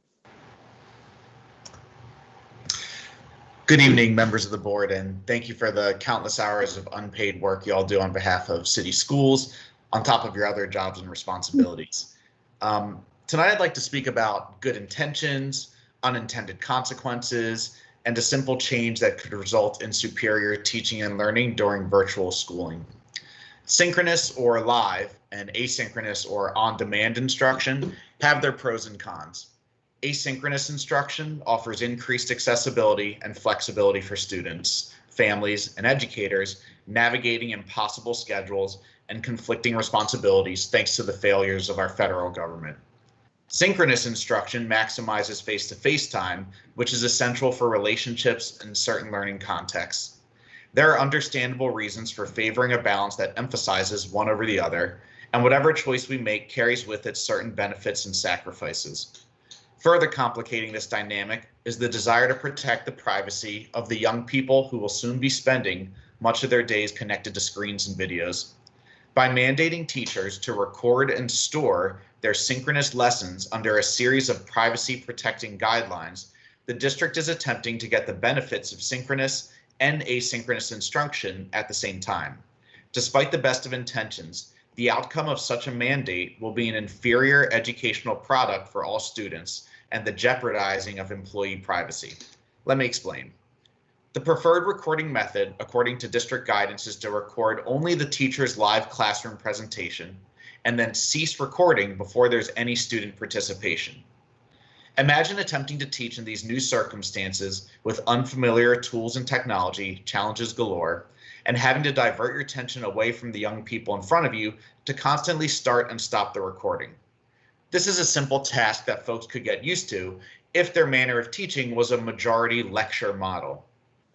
S14: Good evening, members of the board, and thank you for the countless hours of unpaid work you all do on behalf of city schools, on top of your other jobs and responsibilities. Tonight, I'd like to speak about good intentions, unintended consequences, and a simple change that could result in superior teaching and learning during virtual schooling. Synchronous or live and asynchronous or on-demand instruction have their pros and cons. Asynchronous instruction offers increased accessibility and flexibility for students, families, and educators navigating impossible schedules and conflicting responsibilities thanks to the failures of our federal government. Synchronous instruction maximizes face-to-face time, which is essential for relationships in certain learning contexts. There are understandable reasons for favoring a balance that emphasizes one over the other, and whatever choice we make carries with it certain benefits and sacrifices. Further complicating this dynamic is the desire to protect the privacy of the young people who will soon be spending much of their days connected to screens and videos. By mandating teachers to record and store their synchronous lessons under a series of privacy-protecting guidelines, the district is attempting to get the benefits of synchronous and asynchronous instruction at the same time. Despite the best of intentions, the outcome of such a mandate will be an inferior educational product for all students and the jeopardizing of employee privacy. Let me explain. The preferred recording method, according to district guidance, is to record only the teacher's live classroom presentation and then cease recording before there's any student participation. Imagine attempting to teach in these new circumstances with unfamiliar tools and technology, challenges galore, and having to divert your attention away from the young people in front of you to constantly start and stop the recording. This is a simple task that folks could get used to if their manner of teaching was a majority lecture model.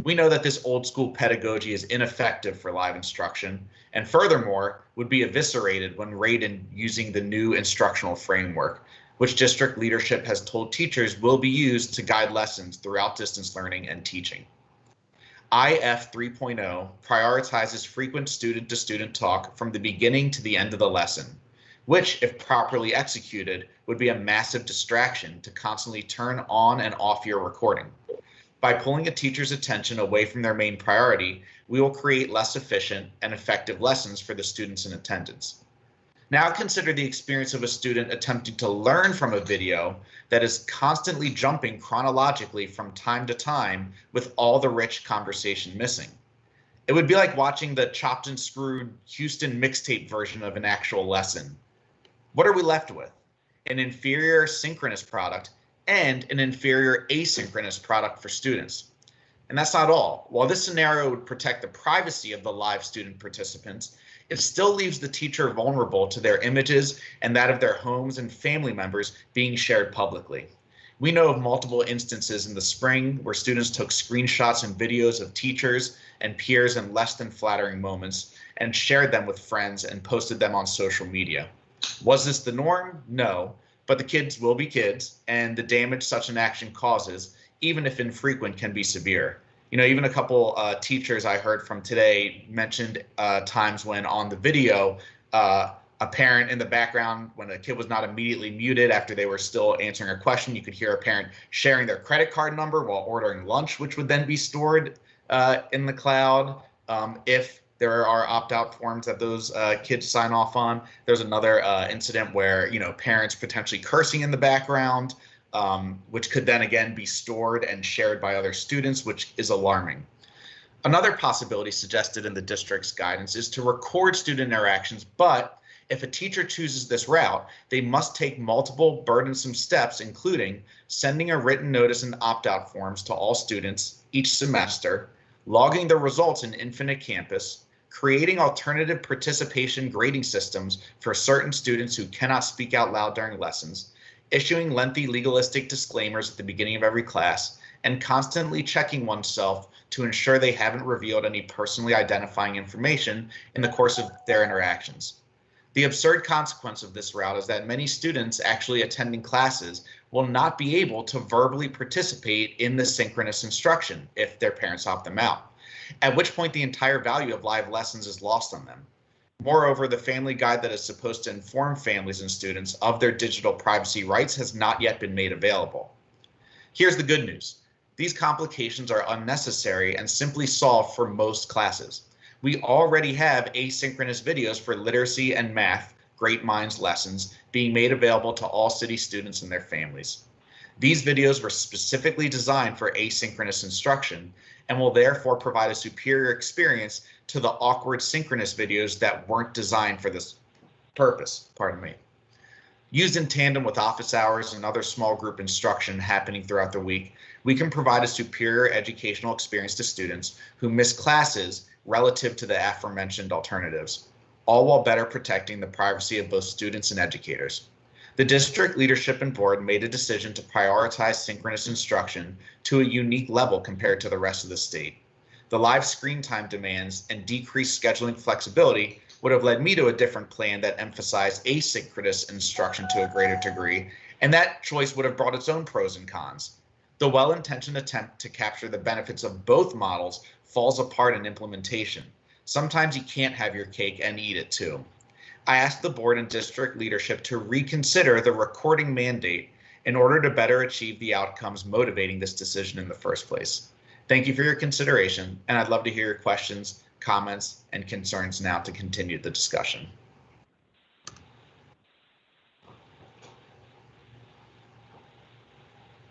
S14: We know that this old school pedagogy is ineffective for live instruction, and furthermore, would be eviscerated when rated using the new instructional framework, which district leadership has told teachers will be used to guide lessons throughout distance learning and teaching. IF 3.0 prioritizes frequent student-to-student talk from the beginning to the end of the lesson, which, if properly executed, would be a massive distraction to constantly turn on and off your recording. By pulling a teacher's attention away from their main priority, we will create less efficient and effective lessons for the students in attendance. Now consider the experience of a student attempting to learn from a video that is constantly jumping chronologically from time to time with all the rich conversation missing. It would be like watching the chopped and screwed Houston mixtape version of an actual lesson. What are we left with? An inferior synchronous product and an inferior asynchronous product for students. And that's not all. While this scenario would protect the privacy of the live student participants, it still leaves the teacher vulnerable to their images and that of their homes and family members being shared publicly. We know of multiple instances in the spring where students took screenshots and videos of teachers and peers in less than flattering moments and shared them with friends and posted them on social media. Was this the norm? No, but the kids will be kids, and the damage such an action causes, even if infrequent, can be severe. You know, even a couple teachers I heard from today mentioned times when on the video, a parent in the background, when a kid was not immediately muted after they were still answering a question, you could hear a parent sharing their credit card number while ordering lunch, which would then be stored in the cloud if there are opt-out forms that those kids sign off on. There's another incident where, you know, parents potentially cursing in the background, which could then again be stored and shared by other students, which is alarming. Another possibility suggested in the district's guidance is to record student interactions, but if a teacher chooses this route, they must take multiple burdensome steps, including sending a written notice and opt-out forms to all students each semester, logging the results in Infinite Campus, creating alternative participation grading systems for certain students who cannot speak out loud during lessons, issuing lengthy legalistic disclaimers at the beginning of every class, and constantly checking oneself to ensure they haven't revealed any personally identifying information in the course of their interactions. The absurd consequence of this route is that many students actually attending classes will not be able to verbally participate in the synchronous instruction if their parents opt them out, at which point the entire value of live lessons is lost on them. Moreover, the family guide that is supposed to inform families and students of their digital privacy rights has not yet been made available. Here's the good news. These complications are unnecessary and simply solved for most classes. We already have asynchronous videos for literacy and math, Great Minds lessons, being made available to all city students and their families. These videos were specifically designed for asynchronous instruction and will therefore provide a superior experience to the awkward synchronous videos that weren't designed for this purpose, Used in tandem with office hours and other small group instruction happening throughout the week, we can provide a superior educational experience to students who miss classes relative to the aforementioned alternatives, all while better protecting the privacy of both students and educators. The district leadership and board made a decision to prioritize synchronous instruction to a unique level compared to the rest of the state. The live screen time demands and decreased scheduling flexibility would have led me to a different plan that emphasized asynchronous instruction to a greater degree, and that choice would have brought its own pros and cons. The well-intentioned attempt to capture the benefits of both models falls apart in implementation. Sometimes you can't have your cake and eat it too. I asked the board and district leadership to reconsider the recording mandate in order to better achieve the outcomes motivating this decision in the first place. Thank you for your consideration, and I'd love to hear your questions, comments, and concerns now to continue the discussion.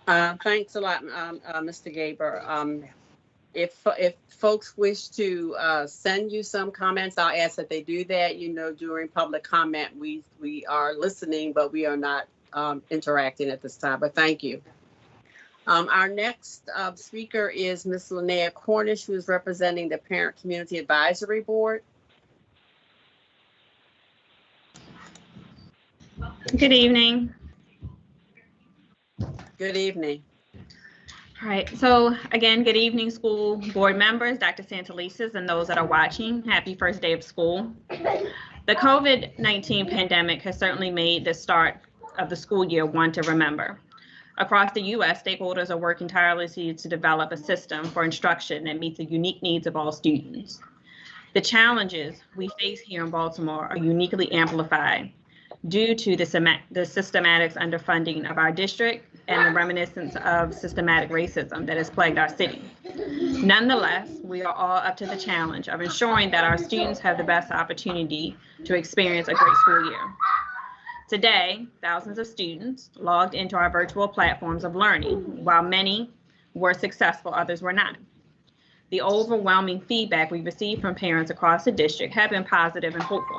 S1: Thanks a lot, Mr. Gaber. If folks wish to send you some comments, I'll ask that they do that. You know, during public comment, we are listening, but we are not interacting at this time. But thank you. Our next speaker is Ms. Linnea Cornish, who is representing the Parent Community Advisory Board.
S7: Good evening.
S1: Good evening.
S7: All right, so again, good evening, school board members, Dr. Santelises, and those that are watching. Happy first day of school. The COVID-19 pandemic has certainly made the start of the school year one to remember. Across the U.S., stakeholders are working tirelessly to develop a system for instruction that meets the unique needs of all students. The challenges we face here in Baltimore are uniquely amplified due to the systematic underfunding of our district and the reminiscence of systematic racism that has plagued our city. Nonetheless, we are all up to the challenge of ensuring that our students have the best opportunity to experience a great school year. Today, thousands of students logged into our virtual platforms of learning. While many were successful, others were not. The overwhelming feedback we received from parents across the district have been positive and hopeful,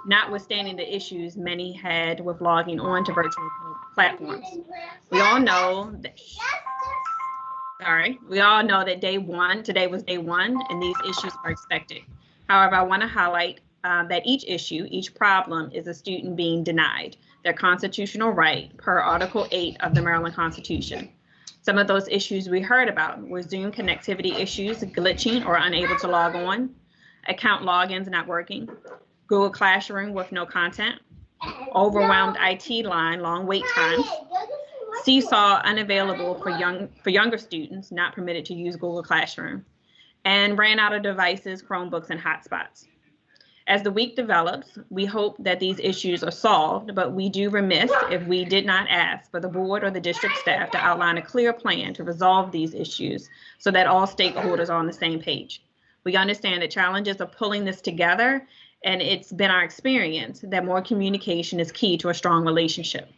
S7: notwithstanding the issues many had with logging on to virtual platforms. We all know that today was day one, and these issues are expected. However, I want to highlight that each issue, each problem is a student being denied their constitutional right per Article 8 of the Maryland Constitution. Some of those issues we heard about were Zoom connectivity issues, glitching or unable to log on, account logins not working, Google Classroom with no content, overwhelmed IT line, long wait times, Seesaw unavailable for younger students not permitted to use Google Classroom, and ran out of devices, Chromebooks, and hotspots. As the week develops, we hope that these issues are solved, but we do remiss if we did not ask for the board or the district staff to outline a clear plan to resolve these issues so that all stakeholders are on the same page. We understand the challenges of pulling this together, and it's been our experience that more communication is key to a strong relationship.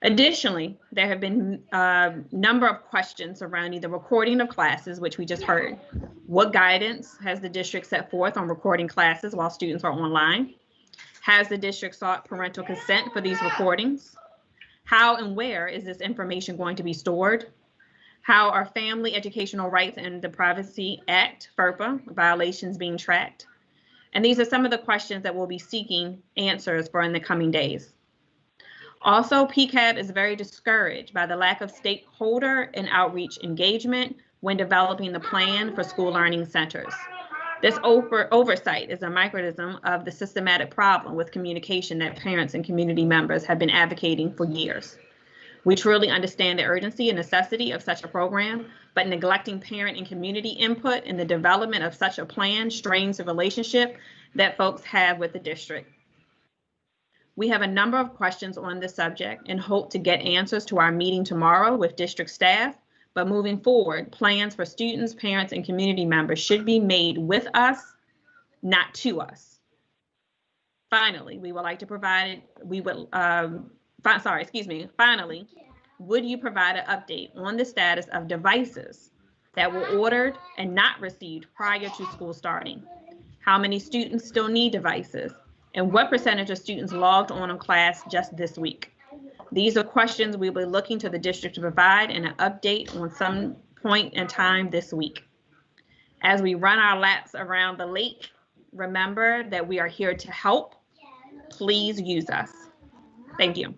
S7: Additionally, there have been a number of questions surrounding the recording of classes, which we just heard. What guidance has the district set forth on recording classes while students are online? Has the district sought parental consent for these recordings? How and where is this information going to be stored? How are Family Educational Rights and the Privacy Act, FERPA, violations being tracked? And these are some of the questions that we'll be seeking answers for in the coming days. Also, PCAB is very discouraged by the lack of stakeholder and outreach engagement when developing the plan for school learning centers. This oversight is a microcosm of the systematic problem with communication that parents and community members have been advocating for years. We truly understand the urgency and necessity of such a program, but neglecting parent and community input in the development of such a plan strains the relationship that folks have with the district. We have a number of questions on this subject and hope to get answers to our meeting tomorrow with district staff, but moving forward, plans for students, parents, and community members should be made with us, not to us. Finally, we would like to provide, finally, would you provide an update on the status of devices that were ordered and not received prior to school starting? How many students still need devices? And what percentage of students logged on in class just this week? These are questions we'll be looking to the district to provide an update on some point in time this week. As we run our laps around the lake, remember that we are here to help. Please use us. Thank you.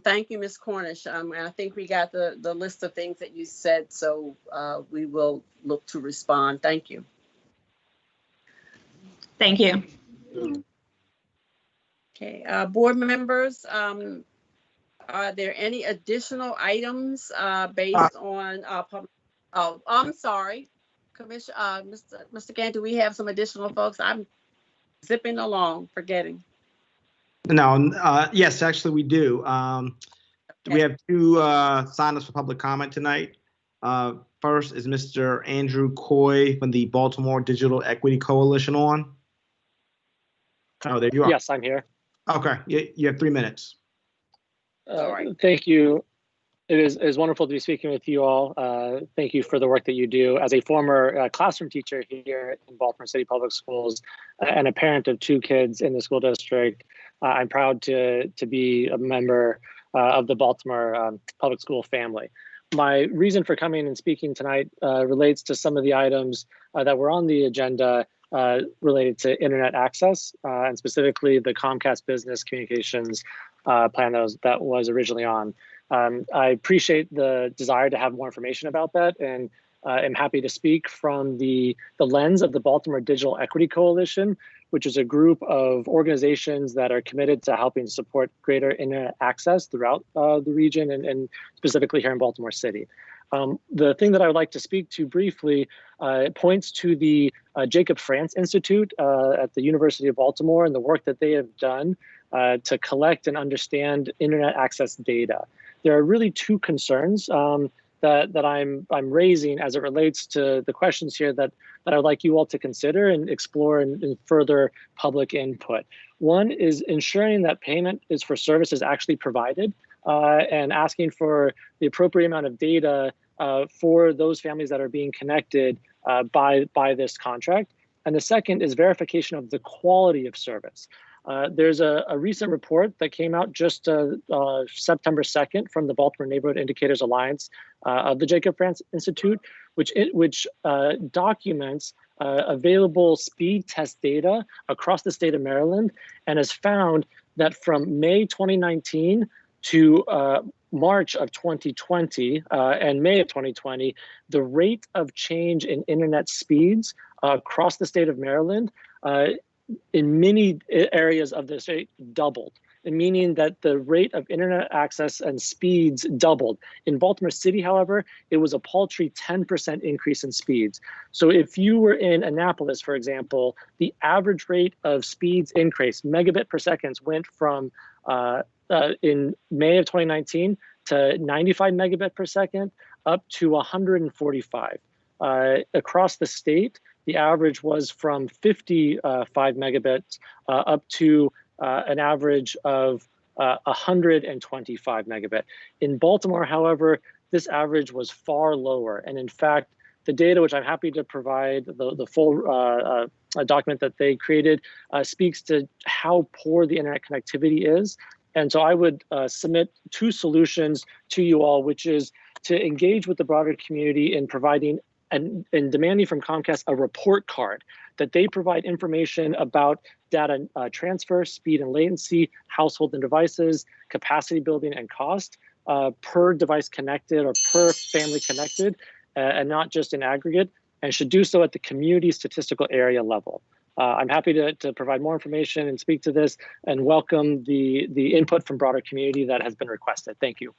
S1: Thank you, Ms. Cornish. And I think we got the list of things that you said, so we will look to respond. Thank you.
S7: Thank you.
S1: Okay, board members, are there any additional items based on public? Oh, I'm sorry, Commissioner, Mr. Gann, do we have some additional folks? I'm zipping along, forgetting.
S5: No, yes, actually we do. We have two sign-ups for public comment tonight. First is Mr. Andrew Coy from the Baltimore Digital Equity Coalition on. Oh, there you are.
S15: Yes, I'm here.
S5: Okay, you have 3 minutes.
S15: Thank you. It is wonderful to be speaking with you all. Thank you for the work that you do. As a former classroom teacher here in Baltimore City Public Schools and a parent of 2 kids in the school district, I'm proud to be a member of the Baltimore public school family. My reason for coming and speaking tonight relates to some of the items that were on the agenda related to internet access and specifically the Comcast Business Communications plan that was originally on. I appreciate the desire to have more information about that, and am happy to speak from the lens of the Baltimore Digital Equity Coalition, which is a group of organizations that are committed to helping support greater internet access throughout the region and specifically here in Baltimore City. The thing that I would like to speak to briefly points to the Jacob France Institute at the University of Baltimore and the work that they have done to collect and understand internet access data. There are really two concerns that I'm raising as it relates to the questions here that I'd like you all to consider and explore in further public input. One is ensuring that payment is for services actually provided and asking for the appropriate amount of data for those families that are being connected by this contract. And the second is verification of the quality of service. There's a recent report that came out just September 2nd from the Baltimore Neighborhood Indicators Alliance of the Jacob Frantz Institute, which documents available speed test data across the state of Maryland and has found that from May 2019 to March of 2020 and May of 2020, the rate of change in internet speeds across the state of Maryland in many areas of the state doubled, meaning that the rate of internet access and speeds doubled. In Baltimore City, however, it was a paltry 10% increase in speeds. So if you were in Annapolis, for example, the average rate of speeds increase, megabit per second, went from in May of 2019 to 95 megabit per second up to 145. Across the state, the average was from 55 megabits up to an average of 125 megabit. In Baltimore, however, this average was far lower. And in fact, the data, which I'm happy to provide, the full document that they created, speaks to how poor the internet connectivity is. And so I would submit two solutions to you all, which is to engage with the broader community in providing and demanding from Comcast a report card that they provide information about data transfer, speed and latency, household and devices, capacity building and cost per device connected or per family connected, and not just in aggregate, and should do so at the community statistical area level. I'm happy to provide more information and speak to this and welcome the input from broader community that has been requested. Thank you.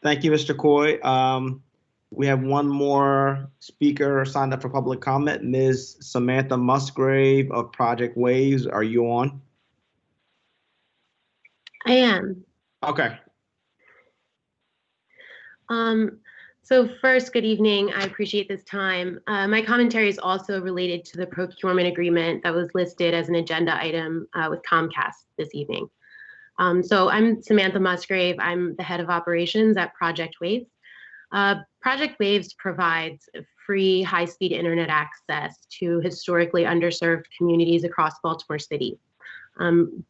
S5: Thank you, Mr. Coy. We have one more speaker signed up for public comment, Ms. Samantha Musgrave of Project Waves. Are you on?
S16: I am.
S5: Okay.
S16: So first, good evening. I appreciate this time. My commentary is also related to the procurement agreement that was listed as an agenda item with Comcast this evening. So I'm Samantha Musgrave. I'm the head of operations at Project Waves. Project Waves provides free high-speed internet access to historically underserved communities across Baltimore City.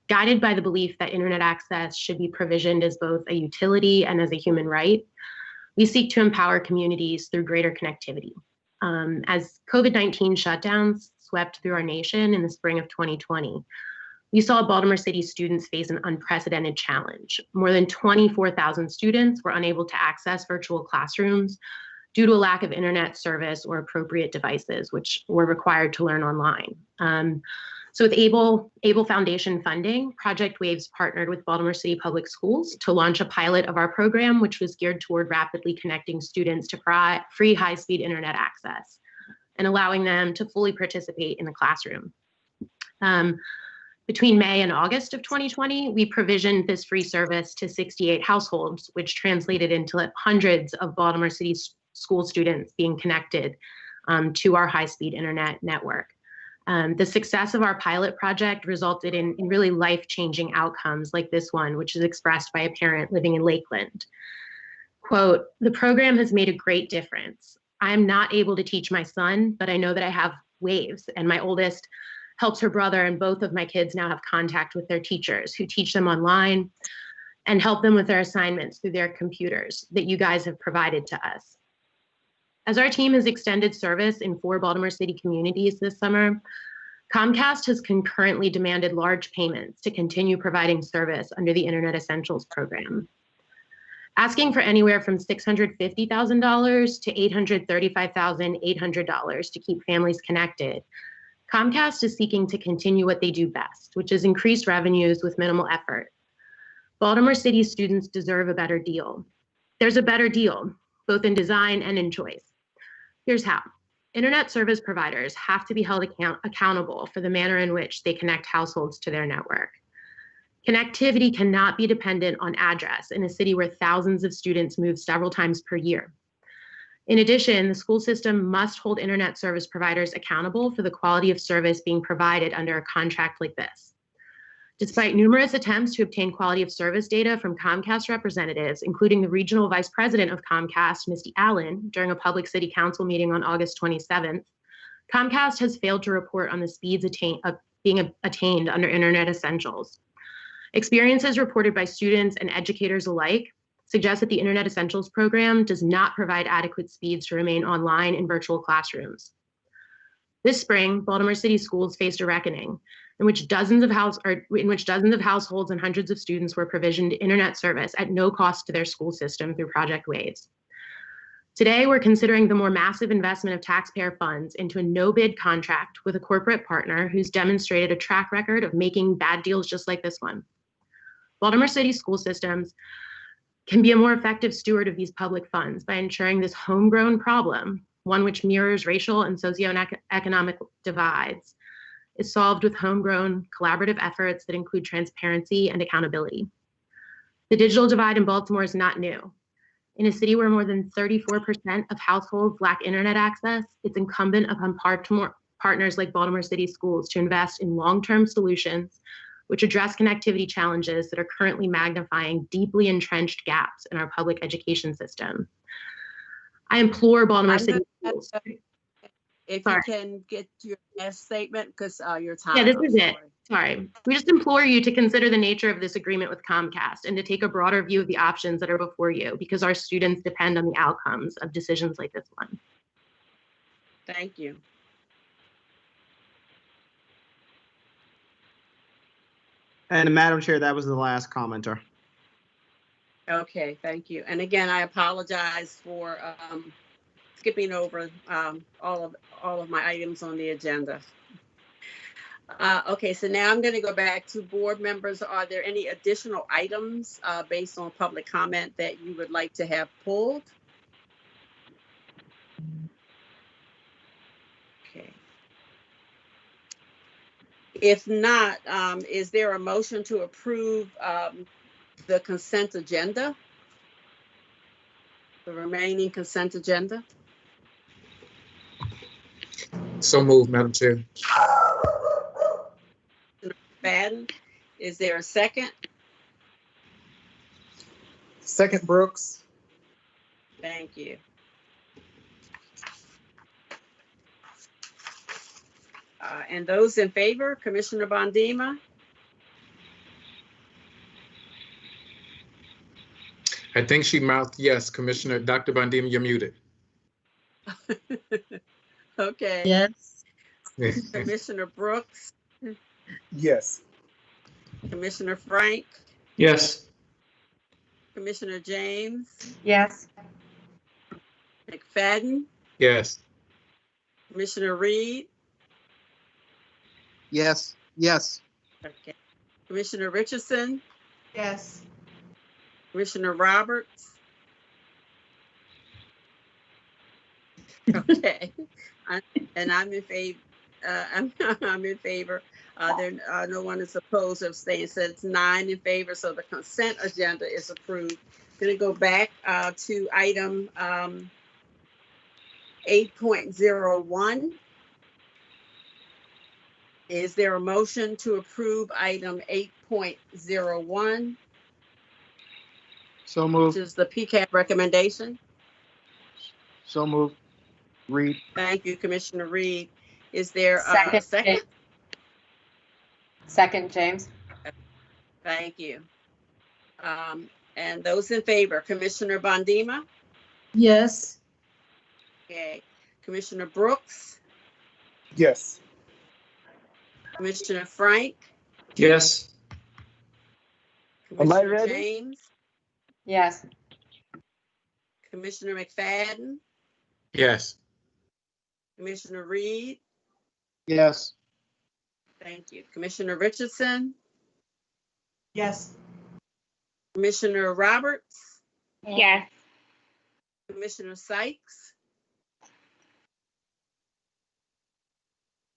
S16: Guided by the belief that internet access should be provisioned as both a utility and as a human right, we seek to empower communities through greater connectivity. As COVID-19 shutdowns swept through our nation in the spring of 2020, we saw Baltimore City students face an unprecedented challenge. More than 24,000 students were unable to access virtual classrooms due to a lack of internet service or appropriate devices, which were required to learn online. So with ABLE Foundation funding, Project Waves partnered with Baltimore City Public Schools to launch a pilot of our program, which was geared toward rapidly connecting students to free high-speed internet access and allowing them to fully participate in the classroom. Between May and August of 2020, we provisioned this free service to 68 households, which translated into hundreds of Baltimore City school students being connected to our high-speed internet network. The success of our pilot project resulted in really life-changing outcomes like this one, which is expressed by a parent living in Lakeland. Quote, "The program has made a great difference. I'm not able to teach my son, but I know that I have Waves, and my oldest helps her brother, and both of my kids now have contact with their teachers who teach them online and help them with their assignments through their computers that you guys have provided to us." As our team has extended service in 4 Baltimore City communities this summer, Comcast has concurrently demanded large payments to continue providing service under the Internet Essentials program. Asking for anywhere from $650,000 to $835,800 to keep families connected, Comcast is seeking to continue what they do best, which is increase revenues with minimal effort. Baltimore City students deserve a better deal. There's a better deal, both in design and in choice. Here's how. Internet service providers have to be held accountable for the manner in which they connect households to their network. Connectivity cannot be dependent on address in a city where thousands of students move several times per year. In addition, the school system must hold internet service providers accountable for the quality of service being provided under a contract like this. Despite numerous attempts to obtain quality of service data from Comcast representatives, including the regional vice president of Comcast, Misty Allen, during a public city council meeting on August 27th, Comcast has failed to report on the speeds being attained under Internet Essentials. Experiences reported by students and educators alike suggest that the Internet Essentials program does not provide adequate speeds to remain online in virtual classrooms. This spring, Baltimore City schools faced a reckoning in which dozens of households and hundreds of students were provisioned internet service at no cost to their school system through Project Waves. Today, we're considering the more massive investment of taxpayer funds into a no-bid contract with a corporate partner who's demonstrated a track record of making bad deals just like this one. Baltimore City school systems can be a more effective steward of these public funds by ensuring this homegrown problem, one which mirrors racial and socioeconomic divides, is solved with homegrown collaborative efforts that include transparency and accountability. The digital divide in Baltimore is not new. In a city where more than 34% of households lack internet access, it's incumbent upon partners like Baltimore City Schools to invest in long-term solutions which address connectivity challenges that are currently magnifying deeply entrenched gaps in our public education system. I implore Baltimore City Schools.
S1: If you can get your last statement, because your time.
S16: Yeah, this is it. Sorry. We just implore you to consider the nature of this agreement with Comcast and to take a broader view of the options that are before you, because our students depend on the outcomes of decisions like this one.
S1: Thank you.
S5: And Madam Chair, that was the last commenter.
S1: Okay, thank you. And again, I apologize for skipping over all of my items on the agenda. Okay, so now I'm going to go back to board members. Are there any additional items based on public comment that you would like to have pulled? Okay. If not, is there a motion to approve the consent agenda? The remaining consent agenda?
S3: So moved, Madam Chair.
S1: Madden, is there a second?
S2: Second, Brooks.
S1: Thank you. And those in favor, Commissioner Bondima?
S3: I think she mouthed yes. Commissioner Dr. Bondima, you're muted.
S1: Okay.
S6: Yes.
S1: Commissioner Brooks?
S2: Yes.
S1: Commissioner Frank?
S11: Yes.
S1: Commissioner James?
S4: Yes.
S1: McFadden?
S3: Yes.
S1: Commissioner Reed?
S13: Yes. Yes.
S1: Okay. Commissioner Richardson?
S10: Yes.
S1: Commissioner Roberts? Okay. And I'm in favor. I'm in favor. No one is opposed or abstained. So it's 9 in favor. So the consent agenda is approved. Going to go back to item 8.01. Is there a motion to approve item 8.01?
S13: So moved.
S1: Which is the PCAP recommendation?
S13: So moved. Reed.
S1: Thank you, Commissioner Reed. Is there a second?
S4: Second, James.
S1: Thank you. And those in favor, Commissioner Bondima?
S6: Yes.
S1: Okay. Commissioner Brooks?
S2: Yes.
S1: Commissioner Frank?
S11: Yes.
S1: Commissioner James?
S4: Yes.
S1: Commissioner McFadden?
S3: Yes.
S1: Commissioner Reed?
S13: Yes.
S1: Thank you. Commissioner Richardson?
S10: Yes.
S1: Commissioner Roberts?
S7: Yes.
S1: Commissioner Sykes?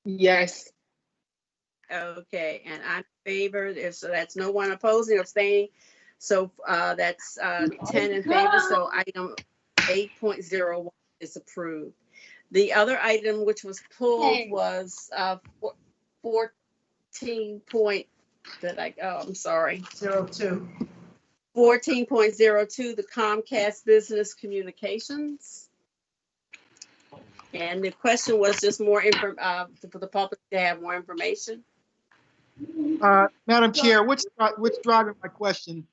S8: Yes.
S1: Okay, and I'm in favor. So that's no one opposing or abstaining. So that's 10 in favor. So item 8.01 is approved. The other item which was pulled was 14 point, I'm sorry.
S6: 02.
S1: 14.02, the Comcast Business Communications. And the question was just more for the public to have more information.
S13: Madam Chair, what's driving my question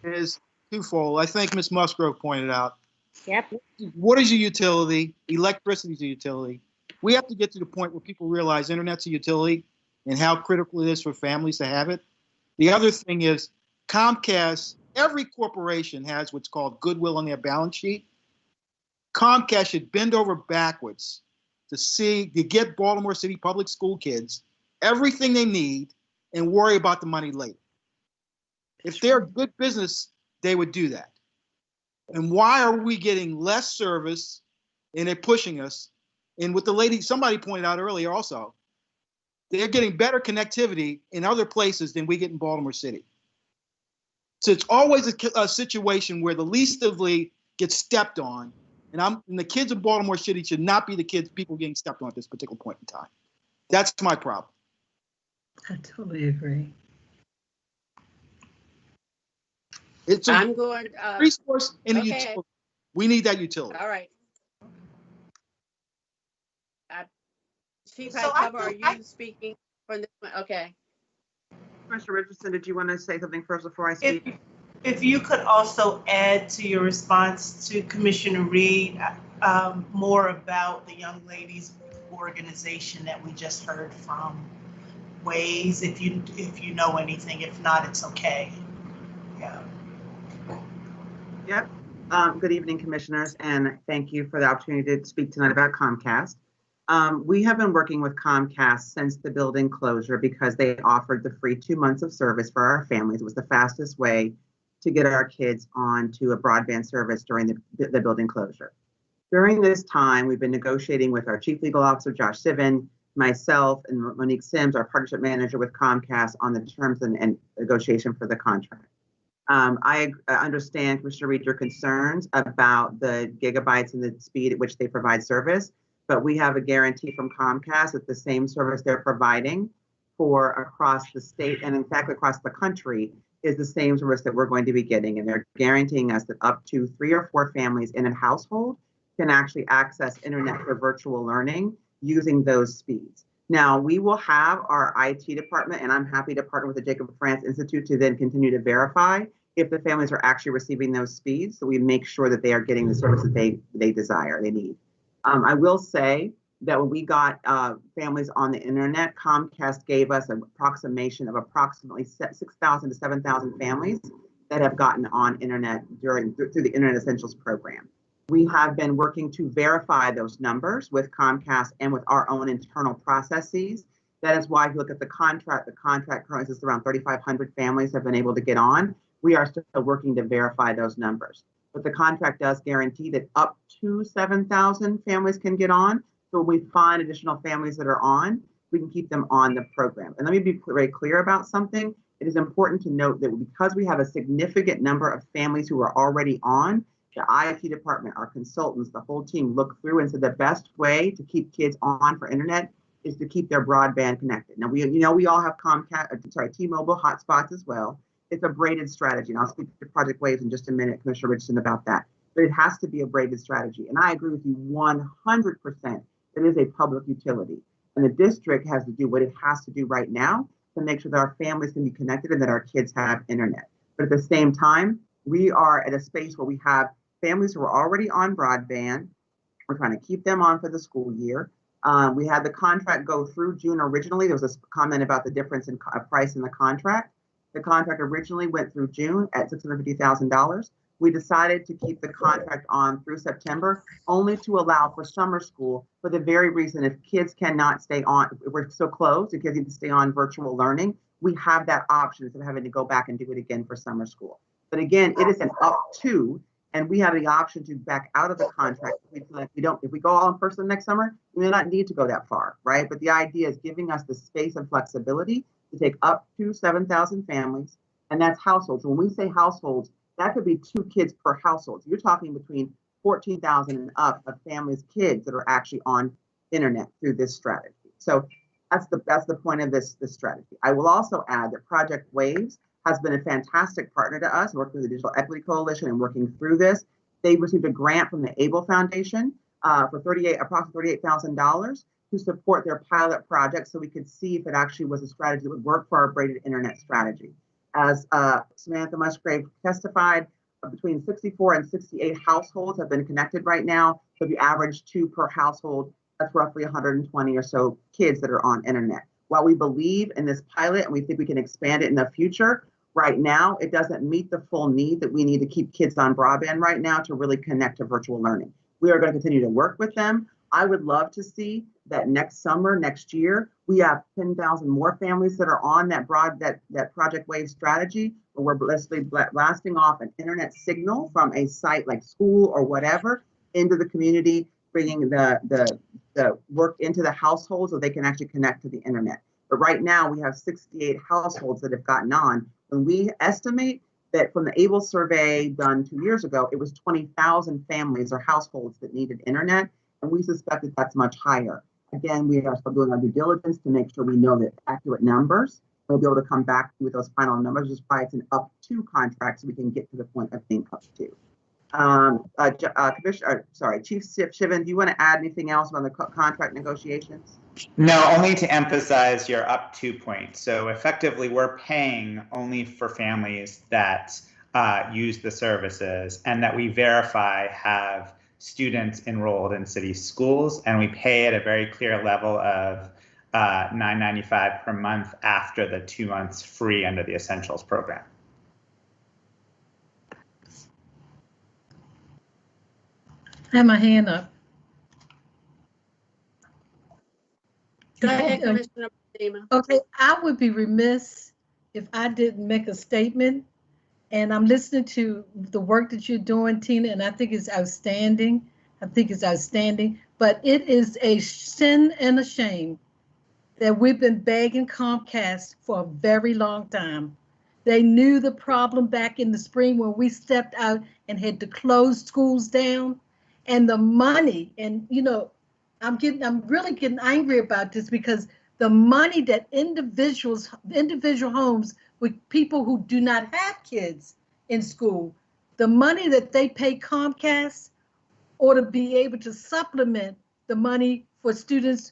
S13: is twofold. I think Ms. Musgrove pointed out.
S8: Yep.
S13: What is a utility? Electricity is a utility. We have to get to the point where people realize internet's a utility and how critical it is for families to have it. The other thing is Comcast, every corporation has what's called goodwill on their balance sheet. Comcast should bend over backwards to get Baltimore City public school kids everything they need and worry about the money later. If they're a good business, they would do that. And why are we getting less service and they're pushing us? And with the lady, somebody pointed out earlier also, they're getting better connectivity in other places than we get in Baltimore City. So it's always a situation where the least of the gets stepped on. And the kids of Baltimore City should not be the people getting stepped on at this particular point in time. That's my problem.
S6: I totally agree.
S13: It's a
S1: I'm going
S13: resource in a
S1: okay.
S13: utility. We need that utility.
S1: All right. Chief
S17: So
S1: Hightower, are you speaking from this one? Okay.
S17: Commissioner Richardson, did you want to say something first before I speak? If you could also add to your response to Commissioner Reed more about the young ladies organization that we just heard from, Ways, if you know anything. If not, it's okay. Yeah.
S18: Yep. Good evening, commissioners, and thank you for the opportunity to speak tonight about Comcast. We have been working with Comcast since the building closure because they offered the free 2 months of service for our families. It was the fastest way to get our kids onto a broadband service during the building closure. During this time, we've been negotiating with our Chief Legal Officer, Josh Sivan, myself, and Monique Sims, our partnership manager with Comcast, on the terms and negotiation for the contract. I understand, Commissioner Reed, your concerns about the gigabytes and the speed at which they provide service, but we have a guarantee from Comcast that the same service they're providing for across the state and in fact across the country is the same service that we're going to be getting. And they're guaranteeing us that up to 3 or 4 families in a household can actually access internet for virtual learning using those speeds. Now, we will have our IT department, and I'm happy to partner with the Jacob France Institute to then continue to verify if the families are actually receiving those speeds, so we make sure that they are getting the service that they desire, they need. I will say that when we got families on the internet, Comcast gave us an approximation of approximately 6,000 to 7,000 families that have gotten on internet through the Internet Essentials program. We have been working to verify those numbers with Comcast and with our own internal processes. That is why if you look at the contract currently is around 3,500 families have been able to get on. We are still working to verify those numbers. But the contract does guarantee that up to 7,000 families can get on. So when we find additional families that are on, we can keep them on the program. And let me be very clear about something. It is important to note that because we have a significant number of families who are already on, the IT department, our consultants, the whole team look through and said the best way to keep kids on for internet is to keep their broadband connected. Now, we all have T-Mobile hotspots as well. It's a braided strategy, and I'll speak to Project Waves in just a minute, Commissioner Richardson, about that. But it has to be a braided strategy, and I agree with you 100%. It is a public utility, and the district has to do what it has to do right now to make sure that our families can be connected and that our kids have internet. But at the same time, we are at a space where we have families who are already on broadband. We're trying to keep them on for the school year. We had the contract go through June originally. There was a comment about the difference in price in the contract. The contract originally went through June at $650,000. We decided to keep the contract on through September only to allow for summer school for the very reason if kids cannot stay on, we're so close, if kids need to stay on virtual learning, we have that option instead of having to go back and do it again for summer school. But again, it is an up to, And we have the option to back out of the contract. If we go all in person next summer, we may not need to go that far, right? But the idea is giving us the space and flexibility to take up to 7,000 families, and that's households. When we say households, that could be 2 kids per household. So you're talking between 14,000 and up of families' kids that are actually on internet through this strategy. So that's the point of this strategy. I will also add that Project Waves has been a fantastic partner to us, working with the Digital Equity Coalition and working through this. They received a grant from the ABLE Foundation for approximately $38,000 to support their pilot project, so we could see if it actually was a strategy that would work for our braided internet strategy. As Samantha Musgrave testified, between 64 and 68 households have been connected right now. So if you average 2 per household, that's roughly 120 or so kids that are on internet. While we believe in this pilot and we think we can expand it in the future, right now it doesn't meet the full need that we need to keep kids on broadband right now to really connect to virtual learning. We are going to continue to work with them. I would love to see that next summer, next year, we have 10,000 more families that are on that Project Wave strategy, where we're basically blasting off an internet signal from a site like school or whatever into the community, bringing the work into the households so they can actually connect to the internet. But right now we have 68 households that have gotten on. When we estimate that from the ABLE survey done 2 years ago, it was 20,000 families or households that needed internet, and we suspect that that's much higher. Again, we are still doing our due diligence to make sure we know the accurate numbers. We'll be able to come back with those final numbers, which is why it's an up to contract, so we can get to the point of being up to. Chief Shiven, do you want to add anything else on the contract negotiations?
S19: No, only to emphasize your up to point. So effectively, we're paying only for families that use the services and that we verify have students enrolled in city schools, and we pay at a very clear level of $9.95 per month after the 2 months free under the Essentials program.
S6: I have my hand up.
S1: Go ahead, Commissioner Medema.
S6: Okay, I would be remiss if I didn't make a statement. And I'm listening to the work that you're doing, Tina, and I think it's outstanding. But it is a sin and a shame that we've been begging Comcast for a very long time. They knew the problem back in the spring when we stepped out and had to close schools down. And the money, and you know, I'm really getting angry about this, because the money that individual homes with people who do not have kids in school, the money that they pay Comcast ought to be able to supplement the money for students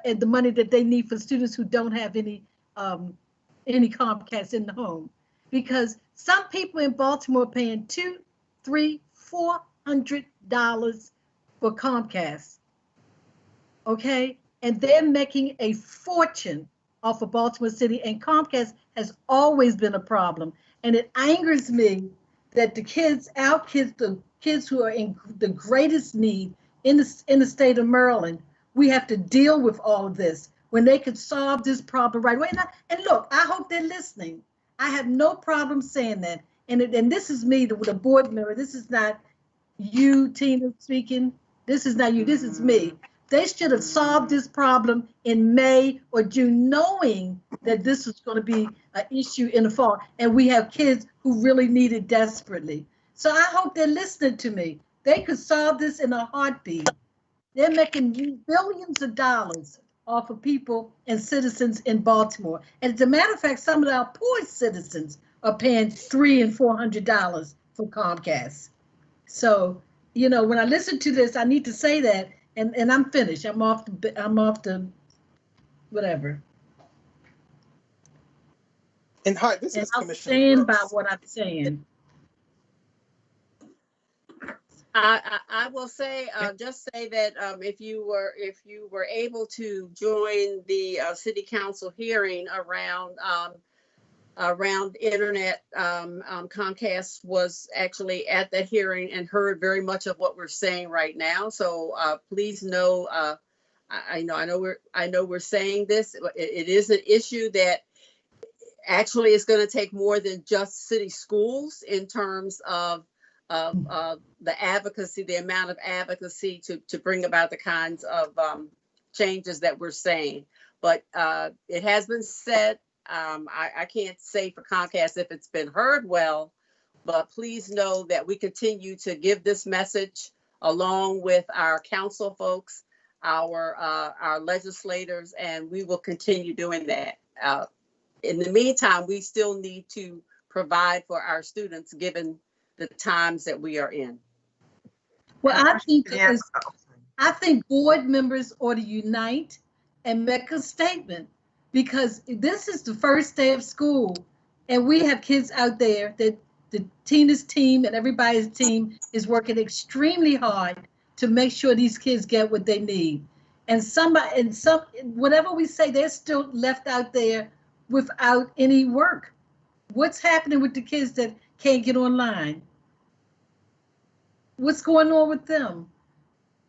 S6: and the money that they need for students who don't have any Comcast in the home. Because some people in Baltimore are paying $200, $300, $400 for Comcast. Okay, and they're making a fortune off of Baltimore City, and Comcast has always been a problem. And it angers me that the kids who are in the greatest need in the state of Maryland, we have to deal with all of this when they could solve this problem right away. And look, I hope they're listening. I have no problem saying that. And this is me, the board member. This is not you, Tina, speaking. This is not you. This is me. They should have solved this problem in May or June, knowing that this was going to be an issue in the fall. And we have kids who really need it desperately. So I hope they're listening to me. They could solve this in a heartbeat. They're making billions of dollars off of people and citizens in Baltimore. And as a matter of fact, some of our poor citizens are paying $300 and $400 for Comcast. So, you know, when I listen to this, I need to say that. And I'm finished. I'm off the whatever.
S2: And hi, this is
S6: I'll
S2: Commissioner
S6: stand by
S2: Brooks.
S6: what I'm saying.
S1: I will say, just say that if you were able to join the city council hearing around internet, Comcast was actually at that hearing and heard very much of what we're saying right now. So please know, I know we're saying this. It is an issue that actually is going to take more than just city schools in terms of of the advocacy, the amount of advocacy to bring about the kinds of changes that we're saying. But it has been said, I can't say for Comcast if it's been heard well, but please know that we continue to give this message along with our council folks, our legislators, and we will continue doing that. In the meantime, we still need to provide for our students given the times that we are in.
S6: Well, I think board members ought to unite and make a statement, because this is the first day of school and we have kids out there that Tina's team and everybody's team is working extremely hard to make sure these kids get what they need. And whatever we say, they're still left out there without any work. What's happening with the kids that can't get online? What's going on with them?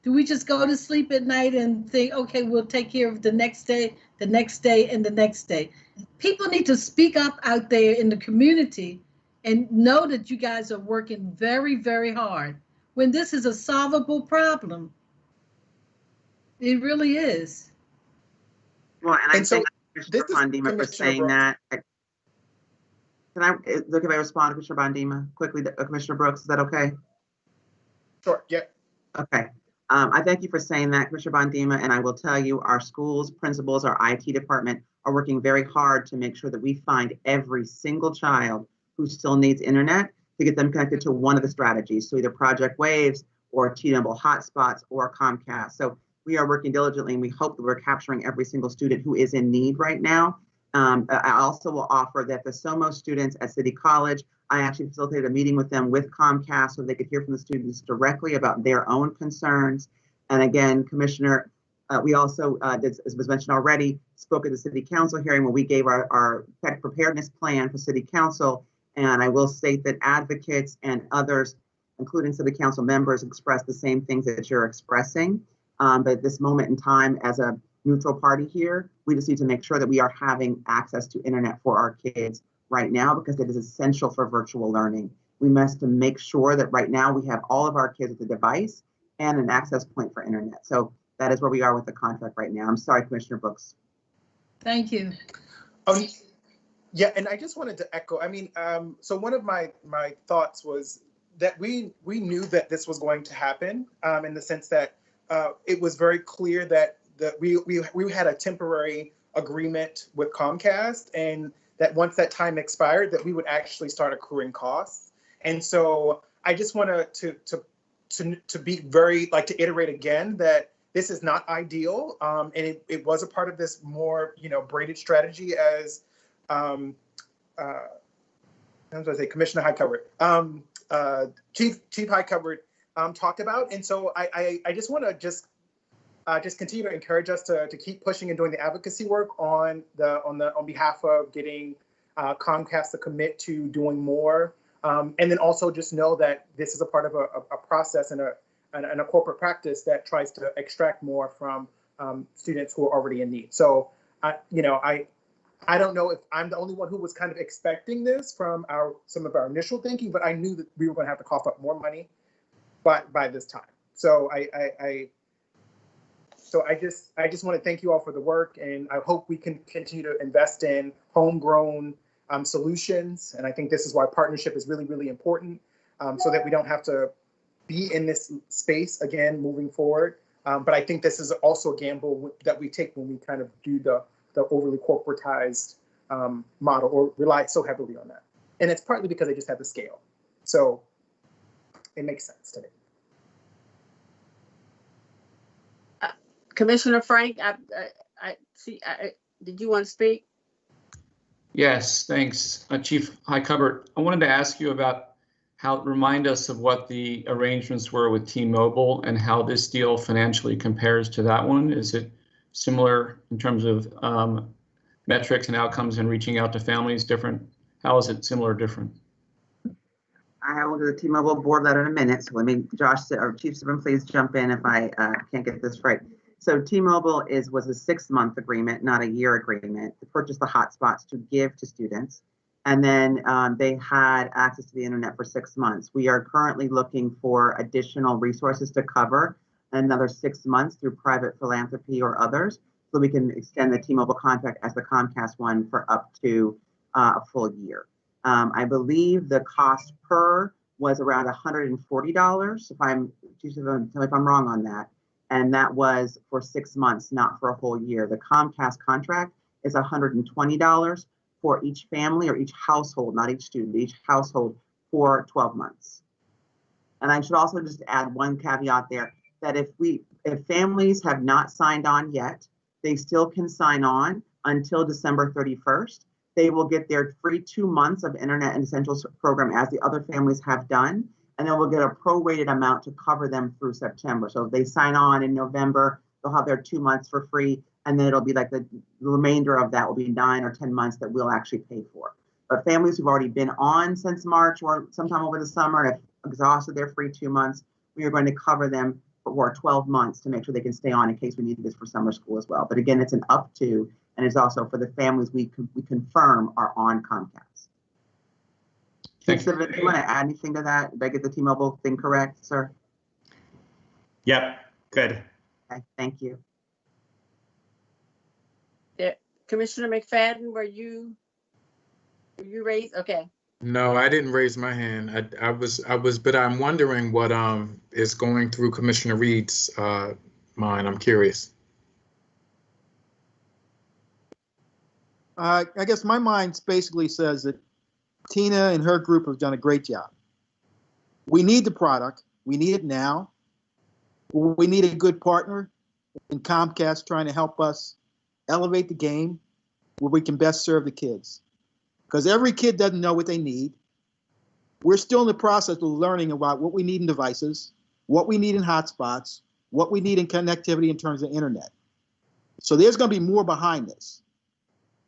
S6: Do we just go to sleep at night and think, okay, we'll take care of the next day, and the next day? People need to speak up out there in the community and know that you guys are working very, very hard when this is a solvable problem. It really is.
S18: Well, and I thank Commissioner Bondima for saying that. Is it okay if I respond to Commissioner Bondima quickly? Commissioner Brooks, is that okay?
S2: Sure, yeah.
S18: Okay. I thank you for saying that, Commissioner Bondima, and I will tell you our schools, principals, our IT department are working very hard to make sure that we find every single child who still needs internet to get them connected to one of the strategies. So either Project Waves or T-Mobile hotspots or Comcast. So we are working diligently and we hope that we're capturing every single student who is in need right now. I also will offer that the SOMO students at City College, I actually facilitated a meeting with them with Comcast so they could hear from the students directly about their own concerns. And again, Commissioner, we also, as was mentioned already, spoke at the City Council hearing when we gave our tech preparedness plan for City Council. And I will state that advocates and others, including City Council members, expressed the same things that you're expressing. But at this moment in time, as a neutral party here, we just need to make sure that we are having access to internet for our kids right now, because it is essential for virtual learning. We must make sure that right now we have all of our kids with a device and an access point for internet. So that is where we are with the contract right now. I'm sorry, Commissioner Brooks.
S6: Thank you.
S2: Yeah, and I just wanted to echo, I mean, so one of my thoughts was that we knew that this was going to happen, in the sense that it was very clear that we had a temporary agreement with Comcast, and that once that time expired, that we would actually start accruing costs. And so I just want to be very, like, to iterate again that this is not ideal, and it was a part of this more, braided strategy as how do I say, Commissioner High Covered, Chief High Covered talked about. And so I just want to just continue to encourage us to keep pushing and doing the advocacy work on behalf of getting Comcast to commit to doing more, and then also just know that this is a part of a process and a corporate practice that tries to extract more from students who are already in need. So I don't know if I'm the only one who was kind of expecting this from some of our initial thinking, but I knew that we were going to have to cough up more money by this time. So I just want to thank you all for the work, and I hope we can continue to invest in homegrown solutions. And I think this is why partnership is really, really important, so that we don't have to be in this space again moving forward. But I think this is also a gamble that we take when we kind of do the overly corporatized model or rely so heavily on that. And it's partly because they just have the scale. So it makes sense to me.
S1: Commissioner Frank, I see. Did you want to speak?
S20: Yes, thanks, Chief High Covered. I wanted to ask you about remind us of what the arrangements were with T-Mobile and how this deal financially compares to that one. Is it similar in terms of metrics and outcomes and reaching out to families? Different? How is it similar or different?
S18: I have a look at the T-Mobile board letter in a minute. So let me, Josh or Chief Sibin, please jump in if I can't get this right. So T-Mobile was a 6-month agreement, not a year agreement, to purchase the hotspots to give to students. And then they had access to the internet for 6 months. We are currently looking for additional resources to cover another 6 months through private philanthropy or others, so we can extend the T-Mobile contract as the Comcast one for up to a full year. I believe the cost per was around $140. Tell me if I'm wrong on that. And that was for 6 months, not for a whole year. The Comcast contract is $120 for each family or each household, not each student, each household for 12 months. And I should also just add one caveat there, that if families have not signed on yet, they still can sign on until December 31st. They will get their free 2 months of Internet and Essentials program as the other families have done, and then we'll get a prorated amount to cover them through September. So if they sign on in November, they'll have their 2 months for free, and then it'll be like the remainder of that will be 9 or 10 months that we'll actually pay for. But families who've already been on since March or sometime over the summer and have exhausted their free 2 months, we are going to cover them for 12 months to make sure they can stay on in case we need this for summer school as well. But again, it's an up to, and it's also for the families we confirm are on Comcast. Thanks. Do you want to add anything to that? Did I get the T-Mobile thing correct, sir?
S19: Yep, good.
S18: Okay, thank you.
S1: Yeah. Commissioner McFadden, were you raised? Okay.
S3: No, I didn't raise my hand. I was, but I'm wondering what is going through Commissioner Reed's mind. I'm curious.
S13: I guess my mind basically says that Tina and her group have done a great job. We need the product. We need it now. We need a good partner in Comcast trying to help us elevate the game where we can best serve the kids. Because every kid doesn't know what they need. We're still in the process of learning about what we need in devices, what we need in hotspots, what we need in connectivity in terms of internet. So there's going to be more behind this.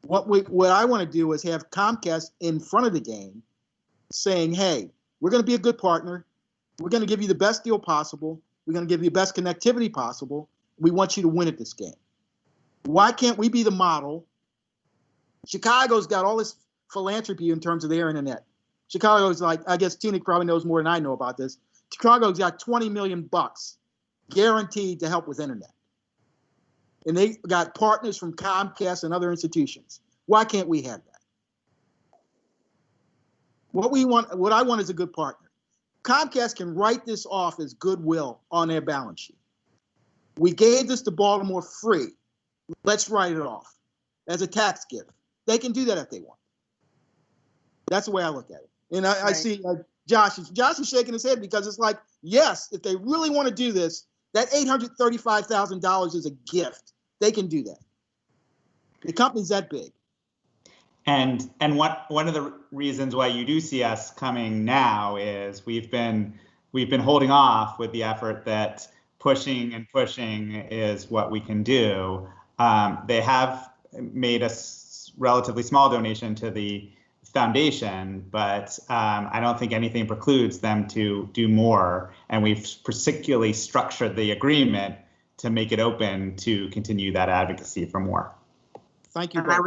S13: What I want to do is have Comcast in front of the game saying, hey, we're going to be a good partner. We're going to give you the best deal possible. We're going to give you the best connectivity possible. We want you to win at this game. Why can't we be the model? Chicago's got all this philanthropy in terms of their internet. Chicago's like, I guess Tina probably knows more than I know about this. Chicago's got $20 million guaranteed to help with internet. And they got partners from Comcast and other institutions. Why can't we have that? What I want is a good partner. Comcast can write this off as goodwill on their balance sheet. We gave this to Baltimore free. Let's write it off as a tax gift. They can do that if they want. That's the way I look at it. And I see Josh is shaking his head because it's like, yes, if they really want to do this, that $835,000 is a gift. They can do that. The company's that big.
S19: And one of the reasons why you do see us coming now is we've been holding off with the effort that pushing is what we can do. They have made a relatively small donation to the foundation, but I don't think anything precludes them to do more. And we've particularly structured the agreement to make it open to continue that advocacy for more.
S13: Thank you.
S18: And I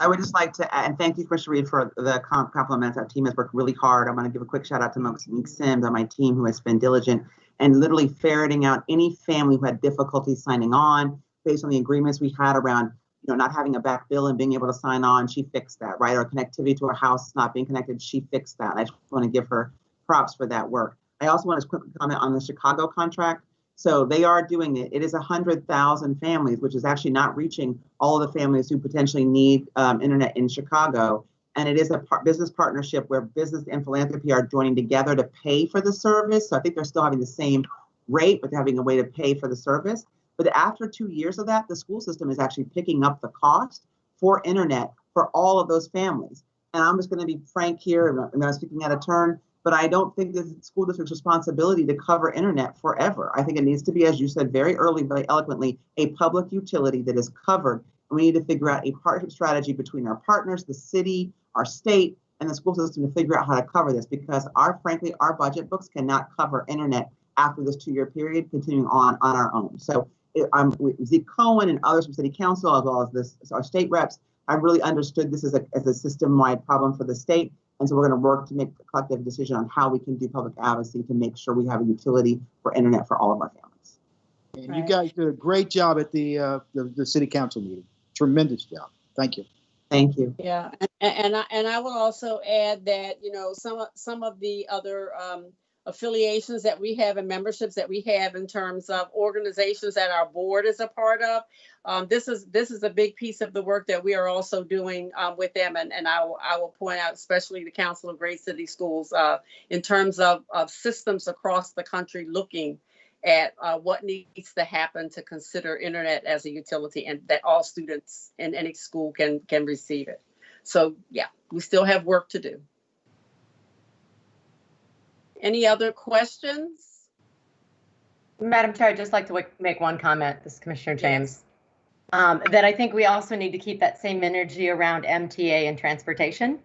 S18: would just like to add, and thank you, Commissioner Reed, for the compliments. Our team has worked really hard. I want to give a quick shout out to Monique Sims on my team, who has been diligent and literally ferreting out any family who had difficulty signing on based on the agreements we had around, not having a back bill and being able to sign on. She fixed that, right? Or connectivity to her house not being connected. She fixed that. I just want to give her props for that work. I also want to quickly comment on the Chicago contract. So they are doing it. It is 100,000 families, which is actually not reaching all of the families who potentially need internet in Chicago. And it is a business partnership where business and philanthropy are joining together to pay for the service. So I think they're still having the same rate, but they're having a way to pay for the service. But after 2 years of that, the school system is actually picking up the cost for internet for all of those families. And I'm just going to be frank here, I'm not speaking out of turn, but I don't think it's the school district's responsibility to cover internet forever. I think it needs to be, as you said very early, very eloquently, a public utility that is covered. And we need to figure out a partnership strategy between our partners, the city, our state, and the school system to figure out how to cover this, because frankly, our budget books cannot cover internet after this 2-year period, continuing on our own. So with Zeke Cohen and others from City Council, as well as our state reps, I really understood this as a system-wide problem for the state. And so we're going to work to make a collective decision on how we can do public advocacy to make sure we have a utility for internet for all of our families.
S13: And you guys did a great job at the city council meeting. Tremendous job. Thank you.
S18: Thank you.
S1: Yeah, and I will also add that, some of the other affiliations that we have and memberships that we have in terms of organizations that our board is a part of, this is a big piece of the work that we are also doing with them, and I will point out especially the Council of Great City Schools in terms of systems across the country looking at what needs to happen to consider internet as a utility and that all students in any school can receive it. So yeah, we still have work to do. Any other questions?
S4: Madam Chair, I'd just like to make one comment. This is Commissioner James. That I think we also need to keep that same energy around MTA and transportation